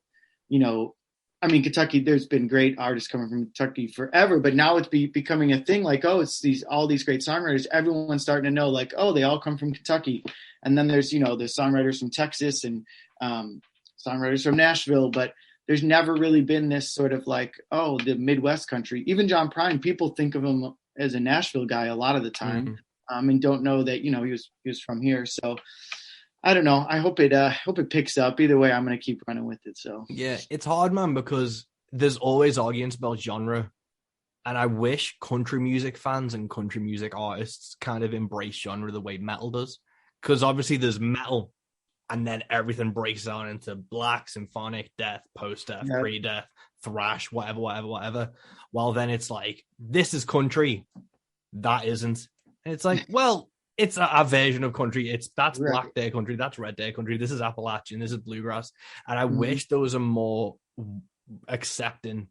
you know, I mean, Kentucky, there's been great artists coming from Kentucky forever, but now it's becoming a thing. Like, oh, it's all these great songwriters. Everyone's starting to know, like, oh, they all come from Kentucky. And then there's, you know, there's songwriters from Texas and songwriters from Nashville, but there's never really been this sort of like, oh, the Midwest country. Even John Prine, people think of him as a Nashville guy a lot of the time, and don't know that, you know, he was from here. So I don't know. I hope it picks up. Either way, I'm going to keep running with it. So
yeah, it's hard, man, because there's always arguments about genre, and I wish country music fans and country music artists kind of embrace genre the way metal does, because obviously there's metal. And then everything breaks down into black, symphonic, death, post-death, pre-death, thrash, whatever. While then it's like, this is country, that isn't. And it's like, well, it's a version of country. That's
Right.
Black Day country, that's Red Day country, this is Appalachian, this is bluegrass. And I
Mhm.
wish there was a more accepting,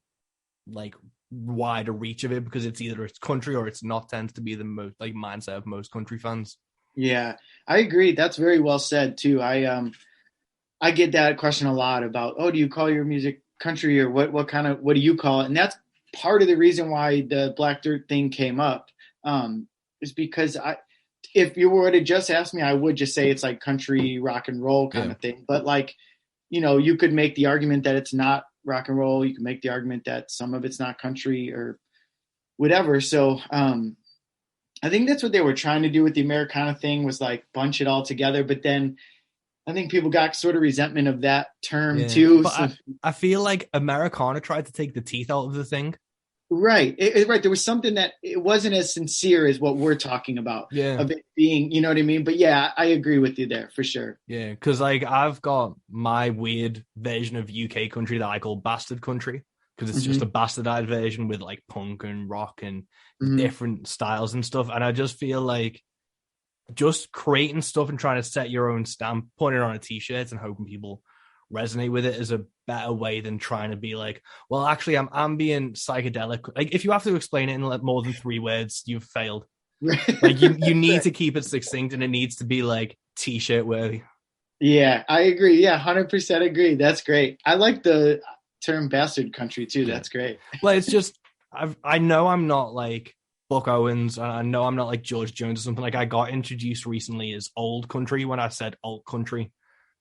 like, wider reach of it, because it's either it's country or it's not, tends to be the most like mindset of most country fans.
Yeah, I agree. That's very well said too. I get that question a lot about, oh, do you call your music country, or what do you call it? And that's part of the reason why the Black Dirt thing came up. Is because if you were to just ask me, I would just say it's like country rock and roll kind of thing. But like, you could make the argument that it's not rock and roll. You can make the argument that some of it's not country or whatever. So I think that's what they were trying to do with the Americana thing, was like bunch it all together. But then I think people got sort of resentment of that term too.
But
So,
I feel like Americana tried to take the teeth out of the thing.
right. Right. There was something that it wasn't as sincere as what we're talking about.
Yeah.
Of it being, you know what I mean? But yeah, I agree with you there for sure.
Yeah. Because like I've got my weird version of UK country that I call bastard country, because it's just a bastardized version with like punk and rock and different styles and stuff. And I just feel like just creating stuff and trying to set your own stamp, putting it on a t-shirt and hoping people resonate with it is a better way than trying to be like, well, actually I'm being psychedelic. Like, if you have to explain it in like more than 3 words, you've failed. Like you need to keep it succinct, and it needs to be like t-shirt worthy.
Yeah, I agree. Yeah, 100% agree. That's great. I like the term bastard country too. That's great.
Well, it's just I know I'm not like Buck Owens, and I know I'm not like George Jones or something. Like, I got introduced recently as old country when I said alt country,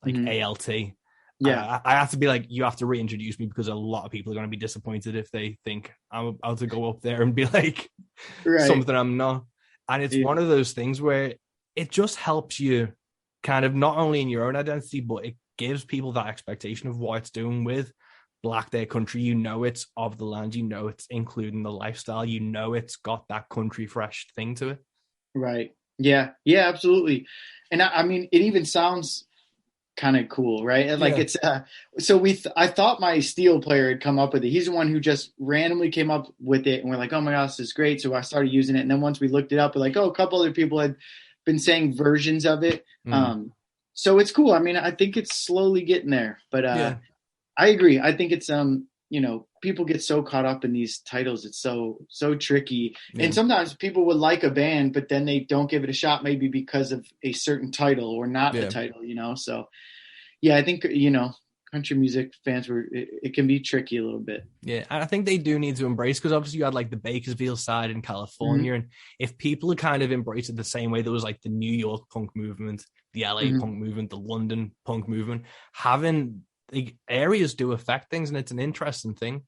like ALT.
Yeah,
I have to be like, you have to reintroduce me, because a lot of people are going to be disappointed if they think I'm about to go up there and be like something I'm not. And it's one of those things where it just helps you kind of not only in your own identity, but it gives people that expectation of what it's doing with Black Day country. You know, it's of the land, you know, it's including the lifestyle, you know, it's got that country fresh thing to it.
Right. Yeah, absolutely. And I mean, it even sounds kind of cool, right? Like it's I thought my steel player had come up with it. He's the one who just randomly came up with it, and we're like, oh my gosh, this is great. So I started using it, and then once we looked it up, we're like, oh, a couple other people had been saying versions of it. So it's cool. I mean, I think it's slowly getting there, but I agree. I think it's people get so caught up in these titles. It's so tricky. And sometimes people would like a band, but then they don't give it a shot, maybe because of a certain title or not the title, So yeah, I think, country music fans it can be tricky a little bit.
Yeah. And I think they do need to embrace, because obviously you had like the Bakersfield side in California. And if people kind of embrace it the same way, there was like the New York punk movement, the LA punk movement, the London punk movement, having the areas do affect things, and it's an interesting thing.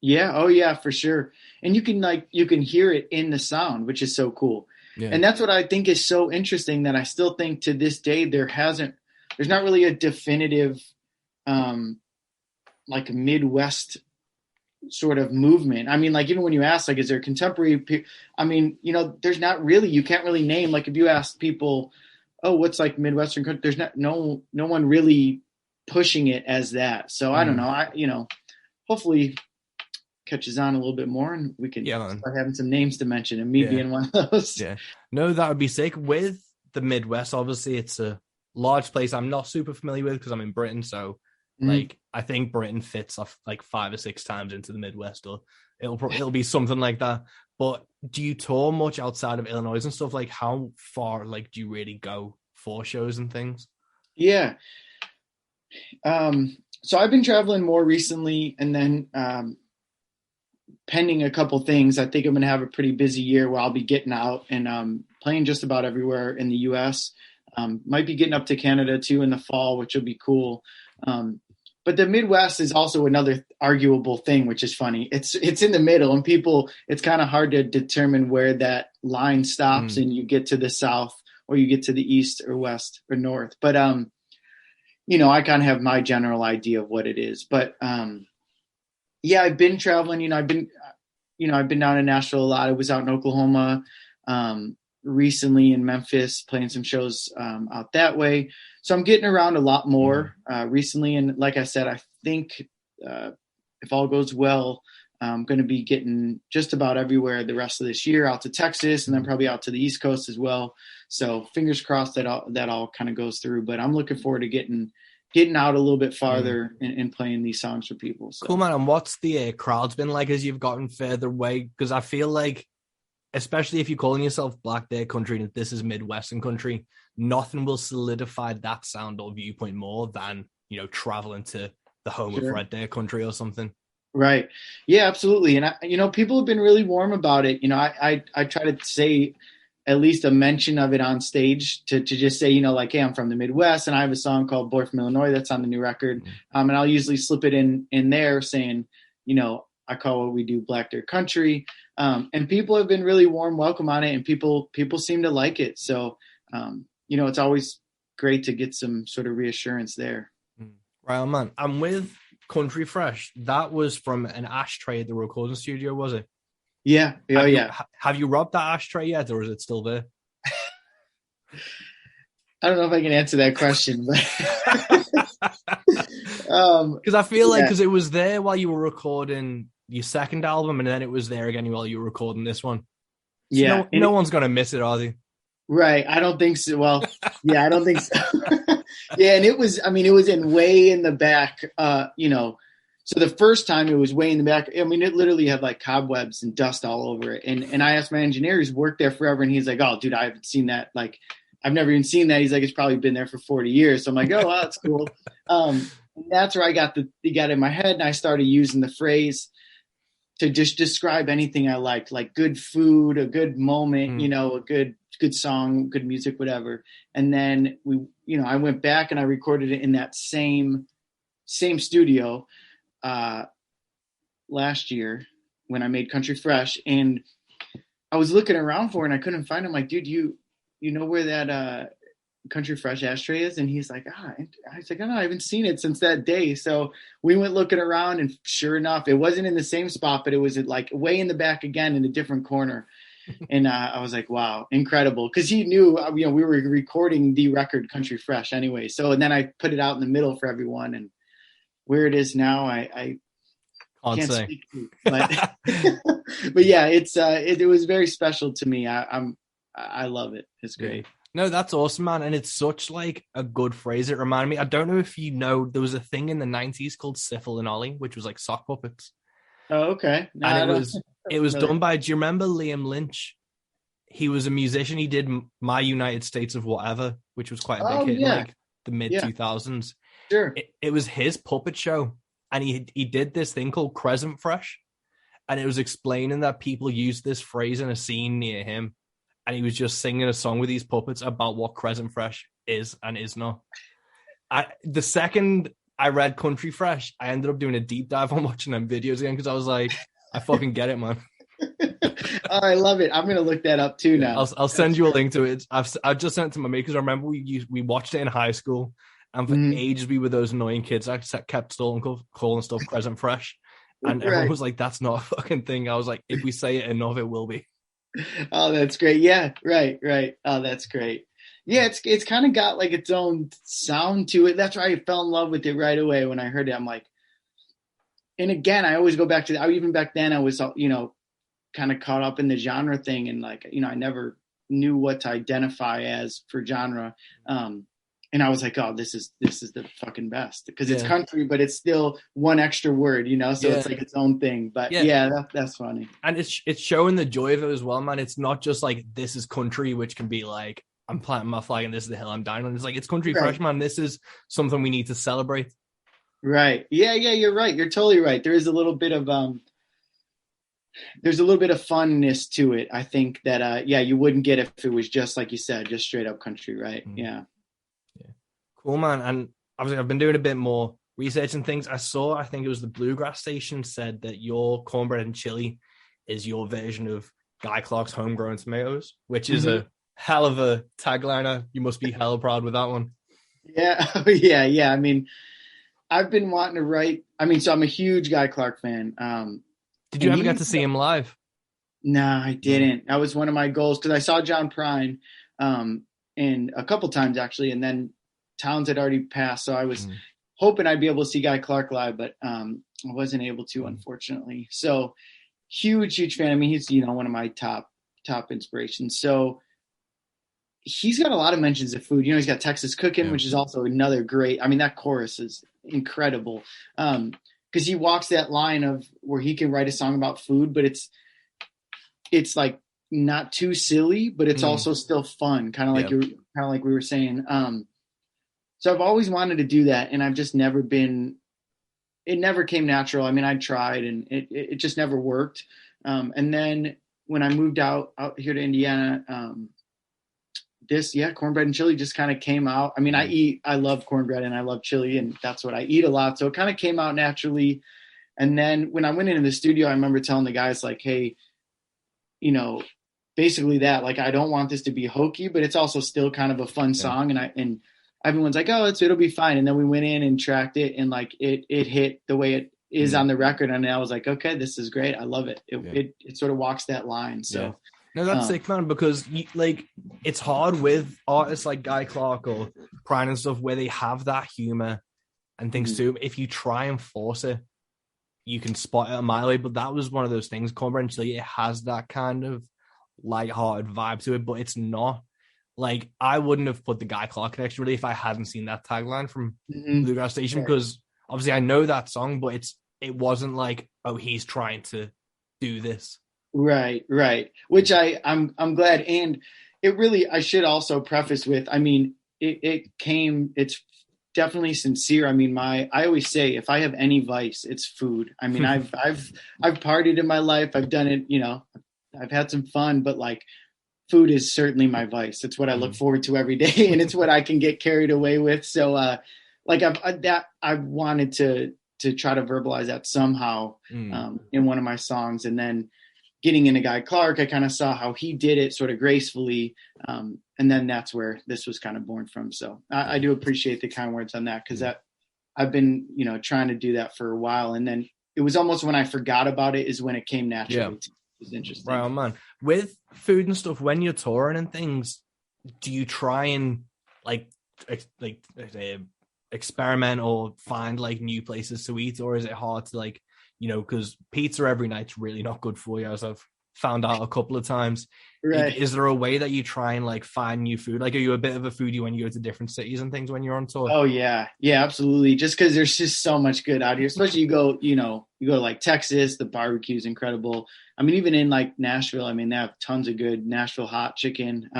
Yeah. Oh yeah, for sure. And you can hear it in the sound, which is so cool. Yeah. And that's what I think is so interesting, that I still think to this day, there's not really a definitive, like Midwest sort of movement. I mean, like, even when you ask, like, is there contemporary, I mean, there's not really, you can't really name, like, if you ask people, oh, what's like Midwestern country, there's no one really pushing it as that. So I don't know. Hopefully catches on a little bit more, and we can start having some names to mention, and me being one of those.
Yeah. No, that would be sick. With the Midwest, obviously it's a large place I'm not super familiar with, because I'm in Britain. So like, I think Britain fits off like 5 or 6 times into the Midwest, or it'll be something like that. But do you tour much outside of Illinois and stuff? Like, how far like do you really go for shows and things?
Yeah. So I've been traveling more recently, and then pending a couple things, I think I'm going to have a pretty busy year where I'll be getting out and playing just about everywhere in the U.S. Might be getting up to Canada too in the fall, which will be cool. But the Midwest is also another arguable thing, which is funny. It's in the middle, and it's kind of hard to determine where that line stops and you get to the South, or you get to the East or West or North. But I kind of have my general idea of what it is. But yeah, I've been traveling. I've been down in Nashville a lot. I was out in Oklahoma recently, in Memphis, playing some shows out that way. So I'm getting around a lot more recently. And like I said, I think if all goes well, I'm going to be getting just about everywhere the rest of this year, out to Texas, and then probably out to the East Coast as well. So fingers crossed that all kind of goes through. But I'm looking forward to getting out a little bit farther and playing these songs for people. So.
Cool, man. And what's the crowds been like as you've gotten further away? Because I feel like, especially if you're calling yourself Black Day Country and this is Midwestern country, nothing will solidify that sound or viewpoint more than, traveling to the home of Red Day Country or something.
Right. Yeah, absolutely. And people have been really warm about it. I try to say at least a mention of it on stage to just say, hey, I'm from the Midwest and I have a song called Boy from Illinois that's on the new record. And I'll usually slip it in there saying, I call what we do Black Day Country. And people have been really warm welcome on it, and people seem to like it. So, it's always great to get some sort of reassurance there.
Right on, man. I'm with Country Fresh. That was from an ashtray at the recording studio, was it?
Yeah.
Have you robbed that ashtray yet, or is it still there?
I don't know if I can answer that question, but
because I feel like because it was there while you were recording your second album, and then it was there again while you were recording this one. So no one's gonna miss it, are they?
Right. I don't think so. Well, yeah, I don't think so. Yeah, and it was way in the back. So the first time it was way in the back. I mean, it literally had like cobwebs and dust all over it. And I asked my engineer who's worked there forever, and he's like, "Oh, dude, I haven't seen that. Like, I've never even seen that." He's like, "It's probably been there for 40 years." So I'm like, "Oh, wow, that's cool." That's where I got it in my head, and I started using the phrase to just describe anything I liked, like good food, a good moment, a good song, good music, whatever. And then I went back and I recorded it in that same studio last year when I made Country Fresh, and I was looking around for it and I couldn't find it. I'm like, dude, you know where that Country Fresh ashtray is? And he's like, I was like, oh, no, I haven't seen it since that day. So we went looking around, and sure enough, it wasn't in the same spot, but it was like way in the back again in a different corner. And I was like, wow, incredible. Because he knew, we were recording the record Country Fresh anyway. So, and then I put it out in the middle for everyone, and where it is now, I can't speak to, but but yeah, it was very special to me. I love it. It's great.
No, that's awesome, man. And it's such like a good phrase. It reminded me, I don't know if you know, there was a thing in the 90s called Syphil and Ollie, which was like sock puppets.
Oh, okay. No,
and it was done by, do you remember Liam Lynch? He was a musician. He did My United States of Whatever, which was quite a big hit in like the mid 2000s.
Sure.
It was his puppet show. And he did this thing called Crescent Fresh. And it was explaining that people used this phrase in a scene near him. And he was just singing a song with these puppets about what Crescent Fresh is and is not. The second I read Country Fresh, I ended up doing a deep dive on watching them videos again because I was like, I fucking get it, man.
Oh, I love it. I'm going to look that up too now.
I'll send you a link to it. I've just sent it to my mate because I remember we watched it in high school. And for ages, we were those annoying kids that kept calling stuff Crescent Fresh. And everyone was like, that's not a fucking thing. I was like, if we say it enough, it will be.
Oh, that's great. Yeah, right. Oh, that's great. Yeah, it's kind of got like its own sound to it. That's why I fell in love with it right away when I heard it. I'm like, and again, I always go back to even back then I was, kind of caught up in the genre thing. And like, I never knew what to identify as for genre. And I was like, oh, this is the fucking best because it's country, but it's still one extra word, so it's like its own thing. But that's funny. And
it's showing the joy of it as well, man. It's not just like, this is country, which can be like, I'm planting my flag and this is the hill I'm dying on. It's like, it's Country Fresh, man. This is something we need to celebrate.
Right. Yeah, you're right. You're totally right. There is a little bit of funness to it. I think that you wouldn't get if it was just like you said, just straight up country, right? Mm-hmm. Yeah.
Cool, man. And obviously I've been doing a bit more research and things. I think it was the Bluegrass station said that your cornbread and chili is your version of Guy Clark's Homegrown Tomatoes, which is a hell of a tagliner. You must be hella proud with that one.
Yeah. Yeah. I mean, I've been wanting to write. So I'm a huge Guy Clark fan.
Did you ever get to see him live?
No, I didn't. That was one of my goals because I saw John Prine and a couple times actually, and then Towns had already passed, so I was hoping I'd be able to see Guy Clark live, but I wasn't able to, unfortunately. So huge fan. I mean, he's, you know, one of my top inspirations. So he's got a lot of mentions of food. You know, he's got Texas Cooking, which is also another great. I mean, that chorus is incredible. Because he walks that line of where he can write a song about food, but it's like not too silly, but it's also still fun, kind of like we were saying. So I've always wanted to do that, and I've just never been. It never came natural. I mean, I tried, and it just never worked. And then when I moved out here to Indiana, cornbread and chili just kind of came out. I mean, I love cornbread and I love chili, and that's what I eat a lot. So it kind of came out naturally. And then when I went into the studio, I remember telling the guys like, hey, you know, basically that, like, I don't want this to be hokey, but it's also still kind of a fun song. And everyone's like, oh, it'll be fine. And then we went in and tracked it, and like it hit the way it is on the record. And I was like, okay, this is great. I love it. It sort of walks that line. So
no, that's sick, man, because it's hard with artists like Guy Clark or Prine and stuff where they have that humor and things too. If you try and force it, you can spot it a mile away. But that was one of those things. Cornbread and Chili, it has that kind of lighthearted vibe to it, but it's not. Like, I wouldn't have put the Guy Clark connection really if I hadn't seen that tagline from Bluegrass Station, because obviously I know that song, but it wasn't like, oh, he's trying to do this. Right.
Which I'm glad. And it really, I should also preface with, I mean, it's definitely sincere. I mean, I always say, if I have any vice, it's food. I mean, I've partied in my life. I've done it, you know, I've had some fun, but like, food is certainly my vice. It's what I look forward to every day, and it's what I can get carried away with. So, like I wanted to try to verbalize that somehow in one of my songs, and then getting into Guy Clark, I kind of saw how he did it sort of gracefully, and then that's where this was kind of born from. So I do appreciate the kind words on that, because I've been, you know, trying to do that for a while, and then it was almost when I forgot about it is when it came naturally. It was interesting.
Right on, man. With food and stuff, when you're touring and things, do you try and experiment or find like new places to eat, or is it hard to, like, you know, because pizza every night's really not good for you, as I've found out a couple of times.
Right.
Is there a way that you try and like find new food? Like, are you a bit of a foodie when you go to different cities and things when you're on tour?
Oh yeah, absolutely. Just because there's just so much good out here, especially you go to like Texas, the barbecue is incredible. I mean, even in like Nashville, I mean, they have tons of good Nashville hot chicken.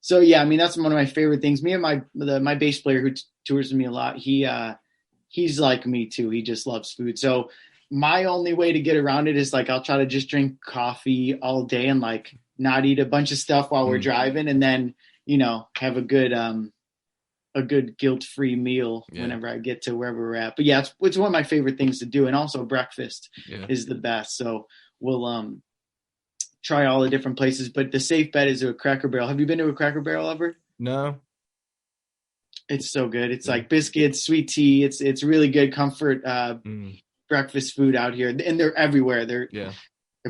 So yeah, I mean, that's one of my favorite things. Me and my bass player who tours with me a lot, he's like me too. He just loves food. So my only way to get around it is like, I'll try to just drink coffee all day and like not eat a bunch of stuff while we're driving, and then, you know, have a good guilt-free meal whenever I get to wherever we're at. But yeah, it's one of my favorite things to do. And also breakfast is the best. So we'll try all the different places, but the safe bet is a Cracker Barrel. Have you been to a Cracker Barrel ever?
No.
It's so good. It's like biscuits, sweet tea. It's really good comfort breakfast food out here, and they're everywhere. They're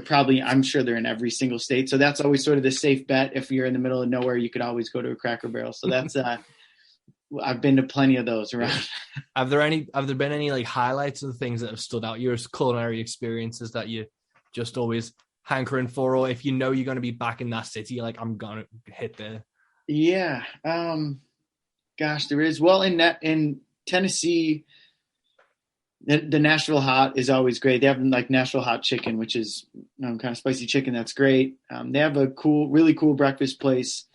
probably, I'm sure they're in every single state. So that's always sort of the safe bet. If you're in the middle of nowhere, you could always go to a Cracker Barrel. So that's I've been to plenty of those around.
Have there been any like highlights of the things that have stood out, your culinary experiences that you just always hankering for, or if you know you're going to be back in that city, like, I'm going to hit there?
Yeah. Gosh, there is. Well, in Tennessee, the Nashville hot is always great. They have like Nashville hot chicken, which is kind of spicy chicken. That's great. They have a really cool breakfast place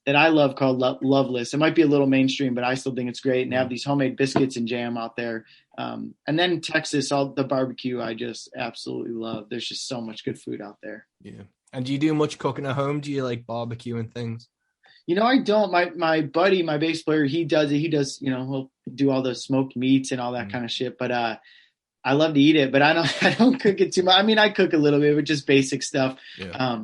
that I love called Loveless. It might be a little mainstream, but I still think it's great. And they have these homemade biscuits and jam out there. And then Texas, all the barbecue, I just absolutely love. There's just so much good food out there.
Yeah. And do you do much cooking at home? Do you like barbecue and things?
You know, I don't. My buddy, my bass player, he does it. He does, you know, he'll do all the smoked meats and all that kind of shit. But I love to eat it, but I don't cook it too much. I mean, I cook a little bit, but just basic stuff. Yeah.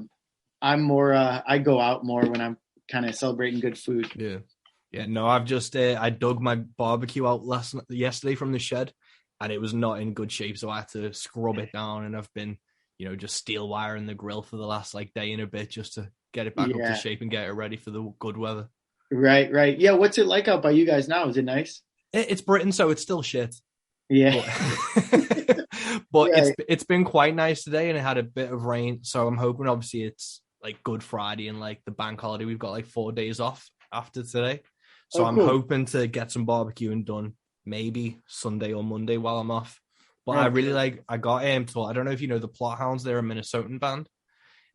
I'm more, I go out more when I'm kind of celebrating good food.
Yeah. Yeah. No, I've just, I dug my barbecue out yesterday from the shed, and it was not in good shape. So I had to scrub it down, and I've been, you know, just steel wiring the grill for the last like day and a bit just to get it back up to shape and get it ready for the good weather.
Right. Yeah. What's it like out by you guys now? Is it nice?
It's Britain, so it's still shit.
Yeah.
But, but
Right.
it's been quite nice today, and it had a bit of rain, so I'm hoping obviously it's like Good Friday and like the bank holiday. We've got like 4 days off after today, so
Oh,
I'm
cool.
hoping to get some barbecuing done maybe Sunday or Monday while I'm off. But I
Oh,
really
good.
like, I got to, I don't know if you know the Plot Hounds, they're a Minnesotan band.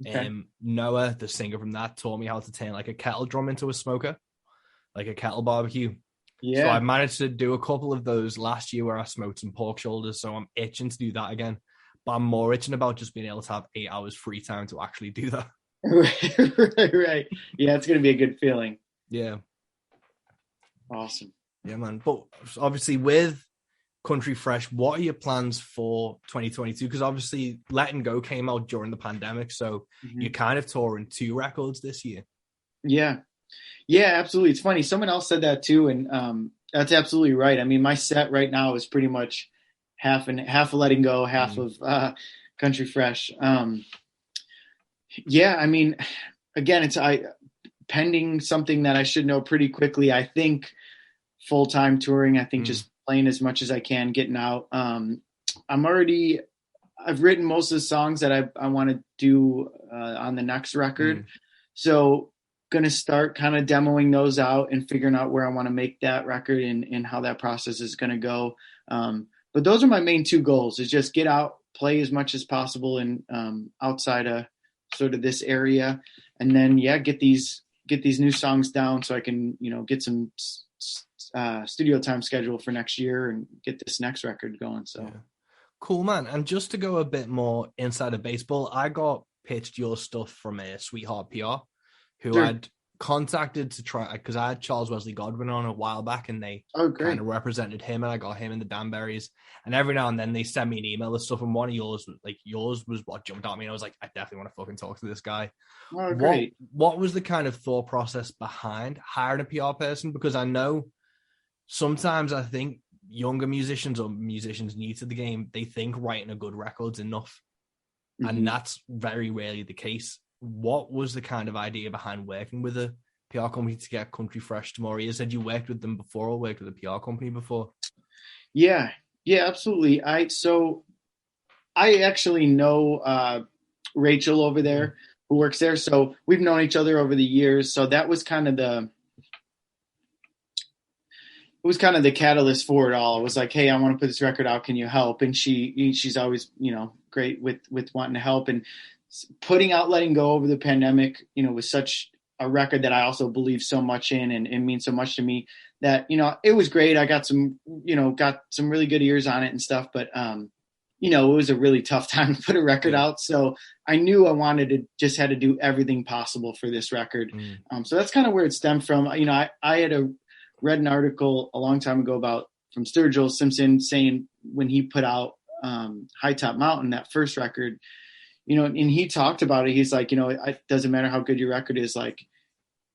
Okay.
Noah, the singer from that, taught me how to turn like a kettle drum into a smoker, like a kettle barbecue. So I
Yeah.
managed to do a couple of those last year where I smoked some pork shoulders. So I'm itching to do that again. But I'm more itching about just being able to have 8 hours free time to actually do that.
Right, right, right. Yeah, it's gonna be a good feeling.
Yeah.
Awesome.
Yeah, man. But obviously with Country Fresh, what are your plans for 2022? Because obviously Letting Go came out during the pandemic. So
Mhm.
you're kind of touring 2 records this year.
Yeah. Yeah, absolutely. It's funny. Someone else said that too, and that's absolutely right. I mean, my set right now is pretty much half of Letting Go, half of Country Fresh. Yeah, I mean, again, it's I pending something that I should know pretty quickly. I think full time touring. I think
Mm.
just playing as much as I can, getting out. I'm already. I've written most of the songs that I want to do on the next record.
Mm.
So gonna start kind of demoing those out and figuring out where I want to make that record and how that process is gonna go. But those are my main two goals: is just get out, play as much as possible, and outside of sort of this area, and then get these new songs down so I can get some studio time scheduled for next year and get this next record going. So.
Yeah. Cool, man. And just to go a bit more inside of baseball, I got pitched your stuff from a Sweetheart PR who
Sure.
I'd contacted to try, because I had Charles Wesley Godwin on a while back and they
Oh,
kind
great.
of represented him, and I got him in the Danberries. And every now and then they send me an email and stuff, and one of yours was what jumped at me, and I was like, I definitely want to fucking talk to this guy.
Oh,
What
great.
what was the kind of thought process behind hiring a PR person? Because I know sometimes I think younger musicians or musicians new to the game, they think writing a good record's enough. And
Mm-hmm.
that's very rarely the case. What was the kind of idea behind working with a PR company to get Country Fresh to more ears? Had you worked with them before or worked with a PR company before?
Yeah, yeah, absolutely. I actually know Rachel over
Mm.
there who works there, so we've known each other over the years. So that was kind of the catalyst for it all. It was like, hey, I want to put this record out. Can you help? And she's always great with wanting to help, and putting out Letting Go over the pandemic. Was such a record that I also believe so much in, and it means so much to me that it was great. I got some really good ears on it and stuff, but it was a really tough time to put a record
Yeah.
out. So I knew I wanted to just had to do everything possible for this record.
Mm.
So that's kind of where it stemmed from. I had read an article a long time ago about from Sturgill Simpson saying when he put out High Top Mountain, that first record, and he talked about it. He's like, it doesn't matter how good your record is. Like,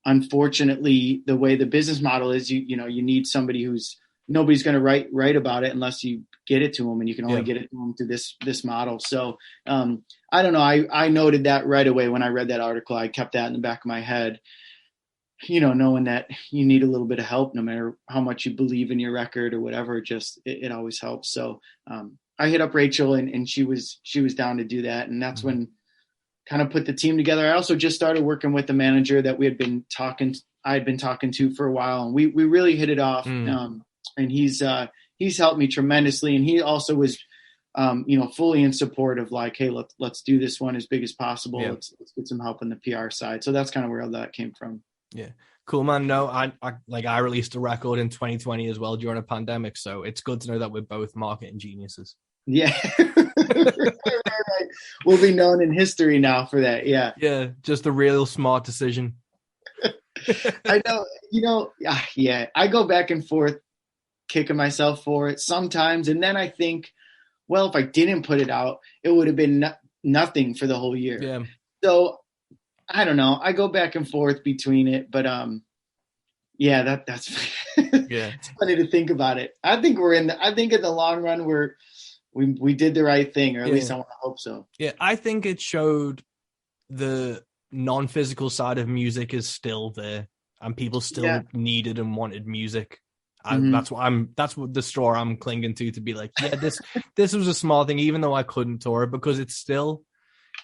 unfortunately, the way the business model is, you need somebody who's nobody's going to write about it unless you get it to them, and you can only
Yeah.
get it to them through this model. So I don't know. I noted that right away when I read that article. I kept that in the back of my head, knowing that you need a little bit of help, no matter how much you believe in your record or whatever. Just it always helps. So I hit up Rachel, and she was down to do that, and that's when kind of put the team together. I also just started working with the manager that I had been talking to for a while, and we really hit it off.
Mm.
And he's helped me tremendously, and he also was fully in support of like, hey, let's do this one as big as possible.
Yeah.
Let's get some help on the PR side. So that's kind of where all that came from.
Yeah. Cool, man. No, I released a record in 2020 as well during a pandemic, so it's good to know that we're both marketing geniuses.
Yeah. Right. We'll be known in history now for that. Yeah.
Yeah, just a real smart decision.
I know, yeah. I go back and forth kicking myself for it sometimes, and then I think, well, if I didn't put it out, it would have been nothing for the whole year.
Yeah.
So I don't know. I go back and forth between it, but yeah, that's
Yeah.
it's funny to think about it. I think in the long run we did the right thing, or at least I want to hope so.
Yeah, I think it showed the non-physical side of music is still there, and people still needed and wanted music.
Mhm.
That's what the straw I'm clinging to be like, yeah, this was a small thing, even though I couldn't tour it, because it's still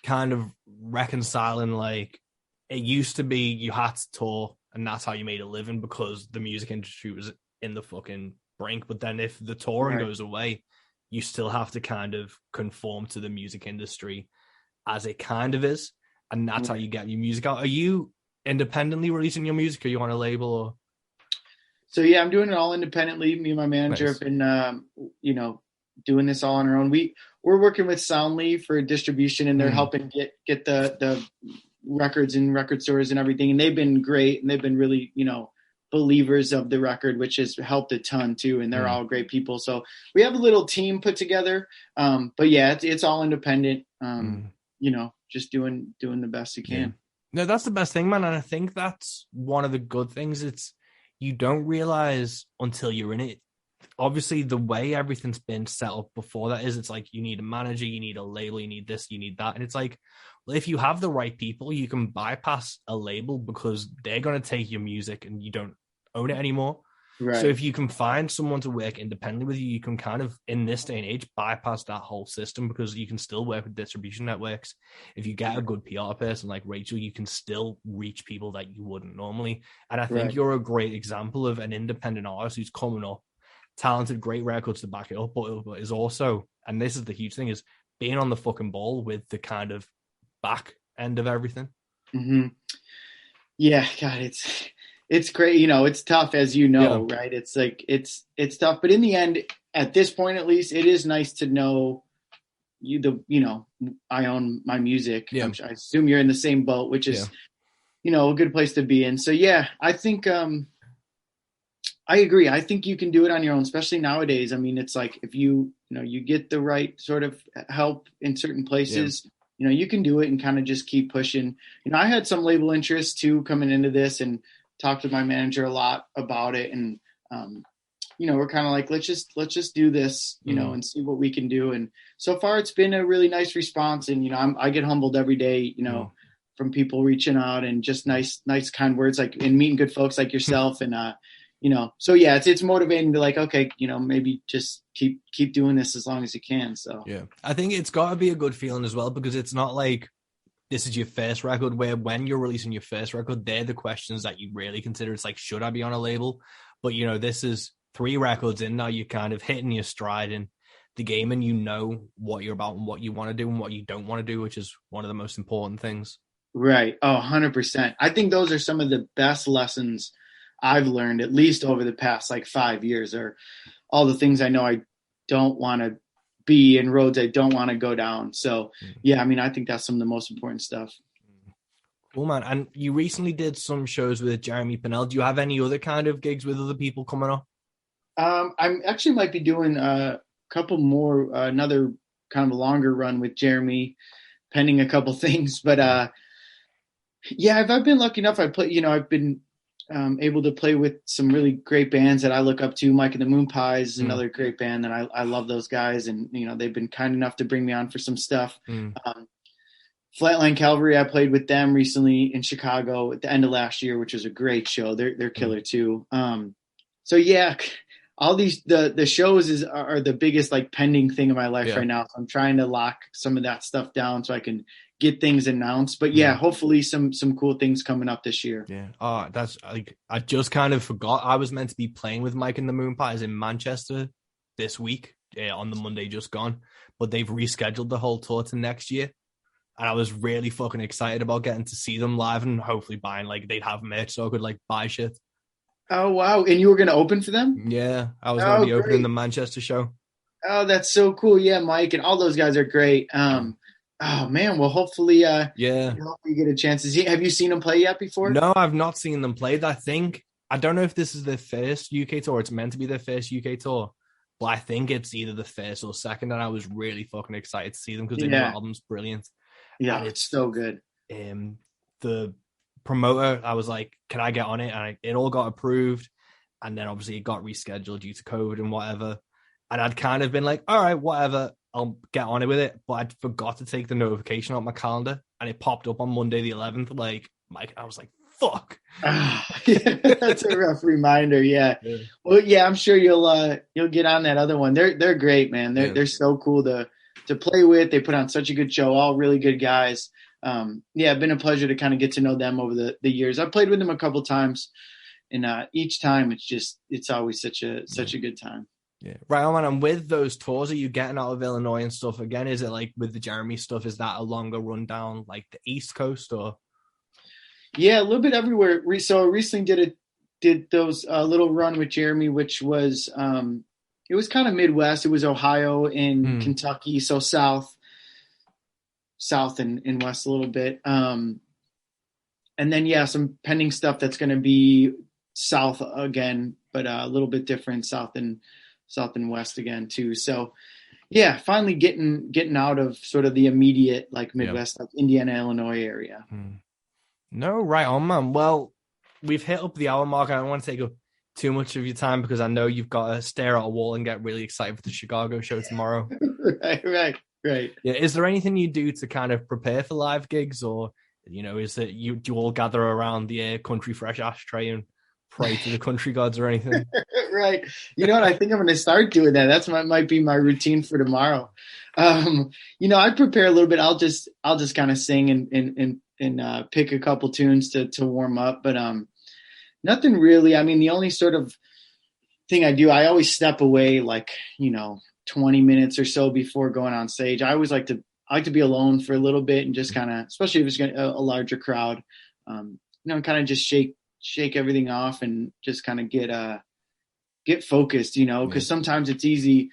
kind of reconciling. Like, it used to be you had to tour and that's how you made a living because the music industry was in the fucking brink. But then if the touring
Right.
goes away, you still have to kind of conform to the music industry as it kind of is, and that's how
Right.
you get your music out. Are you independently releasing your music? Are you on a label? Or
So yeah, I'm doing it all independently. Me and my manager have
nice?
been, you know, doing this all on our own. We're working with Soundly for distribution, and they're
Mm,
helping get the records in record stores and everything. And they've been great, and they've been really, believers of the record, which has helped a ton too. And they're
mm,
all great people. So we have a little team put together. But yeah, it's all independent.
mm.
Just doing the best you
Yeah.
can.
No, that's the best thing, man. And I think that's one of the good things. It's you don't realize until you're in it. Obviously, the way everything's been set up before that is it's like you need a manager, you need a label, you need this, you need that. And it's like, well, if you have the right people, you can bypass a label because they're going to take your music and you don't own it anymore. So
Right.
if you can find someone to work independently with you, you can kind of, in this day and age, bypass that whole system because you can still work with distribution networks. If you get a good PR person like Rachel, you can still reach people that you wouldn't normally. And I think
Right.
you're a great example of an independent artist who's coming up, talented, great records to back it up, but is also, and this is the huge thing, is being on the fucking ball with the kind of back end of everything.
Hmm. Yeah, God, it's great. It's tough, as you
Yeah.
know, right? It's like it's tough, but in the end, at this point at least, it is nice to know I own my music.
Yeah.
I assume you're in the same boat, which
Yeah.
is a good place to be in. So yeah, I think I agree. I think you can do it on your own, especially nowadays. I mean, it's like if you get the right sort of help in certain
Yeah.
places, you can do it and kind of just keep pushing. I had some label interest too coming into this and talked with my manager a lot about it. And, we're kind of like, let's just do this,
Mm.
and see what we can do. And so far it's been a really nice response. And, I get humbled every day,
Mm.
from people reaching out and just nice, kind words, like, and meeting good folks like yourself. And, so yeah, it's motivating to like, okay, maybe just keep doing this as long as you can. So
Yeah. I think it's got to be a good feeling as well because it's not like this is your first record where when you're releasing your first record, they're the questions that you really consider. It's like, should I be on a label? But, this is 3 records in now. You're kind of hitting your stride in the game and you know what you're about and what you want to do and what you don't want to do, which is one of the most important things.
right. Oh, 100%. I think those are some of the best lessons I've learned, at least over the past like 5 years, or all the things I know I don't want to be and roads I don't want to go down. So yeah, I mean, I think that's some of the most important stuff.
Cool, man. And you recently did some shows with Jeremy Pinnell. Do you have any other kind of gigs with other people coming up?
I'm actually might be doing a couple more, another kind of a longer run with Jeremy, pending a couple things. But yeah, I've been lucky enough. I've been able to play with some really great bands that I look up to. Mike and the Moon Pies is
Mm,
another great band that I love those guys, and they've been kind enough to bring me on for some stuff.
mm,
Flatline Calvary, I played with them recently in Chicago at the end of last year, which was a great show. They're
mm.
killer too. So yeah, all these the shows are the biggest like pending thing in my life
Yeah.
right now. So I'm trying to lock some of that stuff down so I can get things announced. But yeah,
Mm.
hopefully some cool things coming up this year.
Yeah. Oh, that's like I just kind of forgot. I was meant to be playing with Mike and the Moon Pies in Manchester this week, on the Monday just gone, but they've rescheduled the whole tour to next year. And I was really fucking excited about getting to see them live and hopefully buying like they'd have merch so I could like buy shit.
Oh wow! And you were going to open for them?
Yeah, I was going to
Oh
be opening
great!
the Manchester show.
Oh, that's so cool. Yeah, Mike and all those guys are great. Oh man, well hopefully
Yeah.
you get a chance to see. Have you seen them play yet before?
No, I've not seen them played. I don't know if this is their first UK tour. It's meant to be their first UK tour, but I think it's either the first or second. And I was really fucking excited to see them because their new
Yeah,
album's brilliant.
yeah,
And
it's
it's
so good.
the promoter. I was like, can I get on it? And it all got approved. And then obviously it got rescheduled due to COVID and whatever. And I'd kind of been like, all right, whatever, I'll get on it with it. But I'd forgot to take the notification off my calendar and it popped up on Monday the 11th. Like, I was like, fuck.
That's a rough reminder. Yeah.
Yeah.
Well, yeah, I'm sure you'll get on that other one. They're great, man. They're so cool to play with. They put on such a good show. All really good guys. Yeah, it's been a pleasure to kind of get to know them over the years. I've played with them a couple times, and each time it's always such a good time.
Yeah. Right on, man. And with those tours, are you getting out of Illinois and stuff again? Is it like with the Jeremy stuff, is that a longer rundown like the East Coast or?
Yeah, a little bit everywhere. So I recently did those little run with Jeremy, which was it was kind of Midwest. It was Ohio and Kentucky, so south and west a little bit. And then some pending stuff that's going to be south again, but a little bit different, south and west again too. So yeah, finally getting out of sort of the immediate like Midwest, like Indiana, Illinois area.
No, right on, man. Well, we've hit up the hour mark. I don't want to take up too much of your time because I know you've got to stare at a wall and get really excited for the Chicago show tomorrow.
Right. Yeah.
Is there anything you do to kind of prepare for live gigs, or is it do you all gather around the Country Fresh ashtray and pray to the country gods or anything?
Right. You know what? I think I'm going to start doing that. That's might be my routine for tomorrow. I prepare a little bit. I'll just kind of sing and pick a couple tunes to warm up, but nothing really. I mean, the only sort of thing I do, I always step away like 20 minutes or so before going on stage. I always like to be alone for a little bit and just kind of, especially if it's a larger crowd, kind of just shake everything off and just kind of get focused, because sometimes it's easy,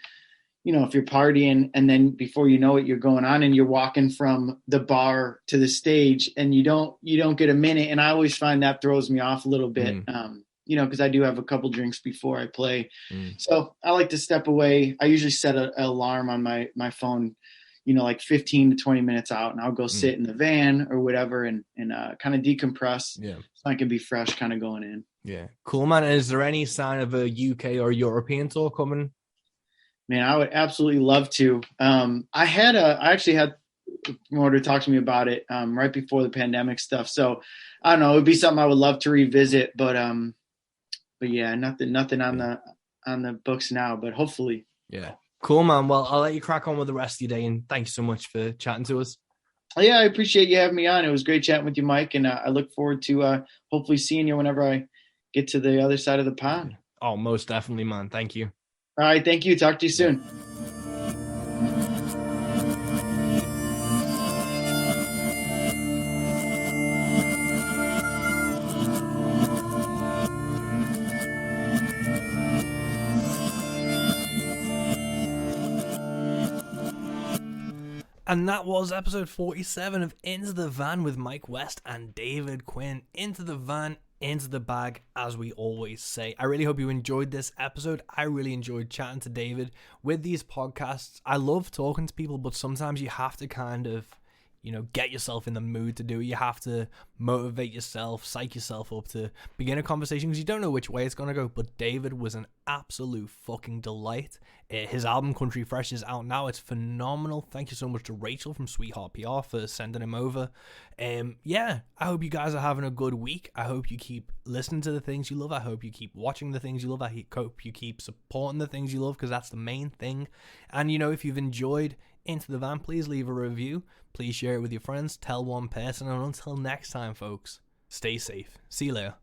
if you're partying and then before you know it, you're going on and you're walking from the bar to the stage and you don't get a minute. And I always find that throws me off a little bit, because I do have a couple drinks before I play. So I like to step away. I usually set an alarm on my phone, like 15 to 20 minutes out, and I'll go sit in the van or whatever and kind of decompress. Yeah. So I can be fresh kind of going in.
Yeah. Cool, man. Is there any sign of a UK or European tour coming?
Man, I would absolutely love to. I actually had a promoter talk to me about it right before the pandemic stuff. So I don't know, it would be something I would love to revisit, but yeah, nothing on the books now, but hopefully.
Yeah. Cool, man. Well, I'll let you crack on with the rest of your day, and thank you so much for chatting to us.
Yeah, I appreciate you having me on. It was great chatting with you, Mike, and I look forward to hopefully seeing you whenever I get to the other side of the pond.
Oh, most definitely, man. Thank you.
All right, thank you. Talk to you soon.
And that was episode 47 of Into the Van with Mike West and David Quinn. Into the van, into the bag, as we always say. I really hope you enjoyed this episode. I really enjoyed chatting to David. With these podcasts, I love talking to people, but sometimes you have to kind of, get yourself in the mood to do it. You have to motivate yourself, psych yourself up to begin a conversation because you don't know which way it's going to go. But David was an absolute fucking delight. His album Country Fresh is out now. It's phenomenal. Thank you so much to Rachel from Sweetheart PR for sending him over. I hope you guys are having a good week. I hope you keep listening to the things you love. I hope you keep watching the things you love. I hope you keep supporting the things you love because that's the main thing. And, if you've enjoyed Into the Van, please leave a review. Please share it with your friends. Tell one person. And until next time, folks, stay safe. See you later.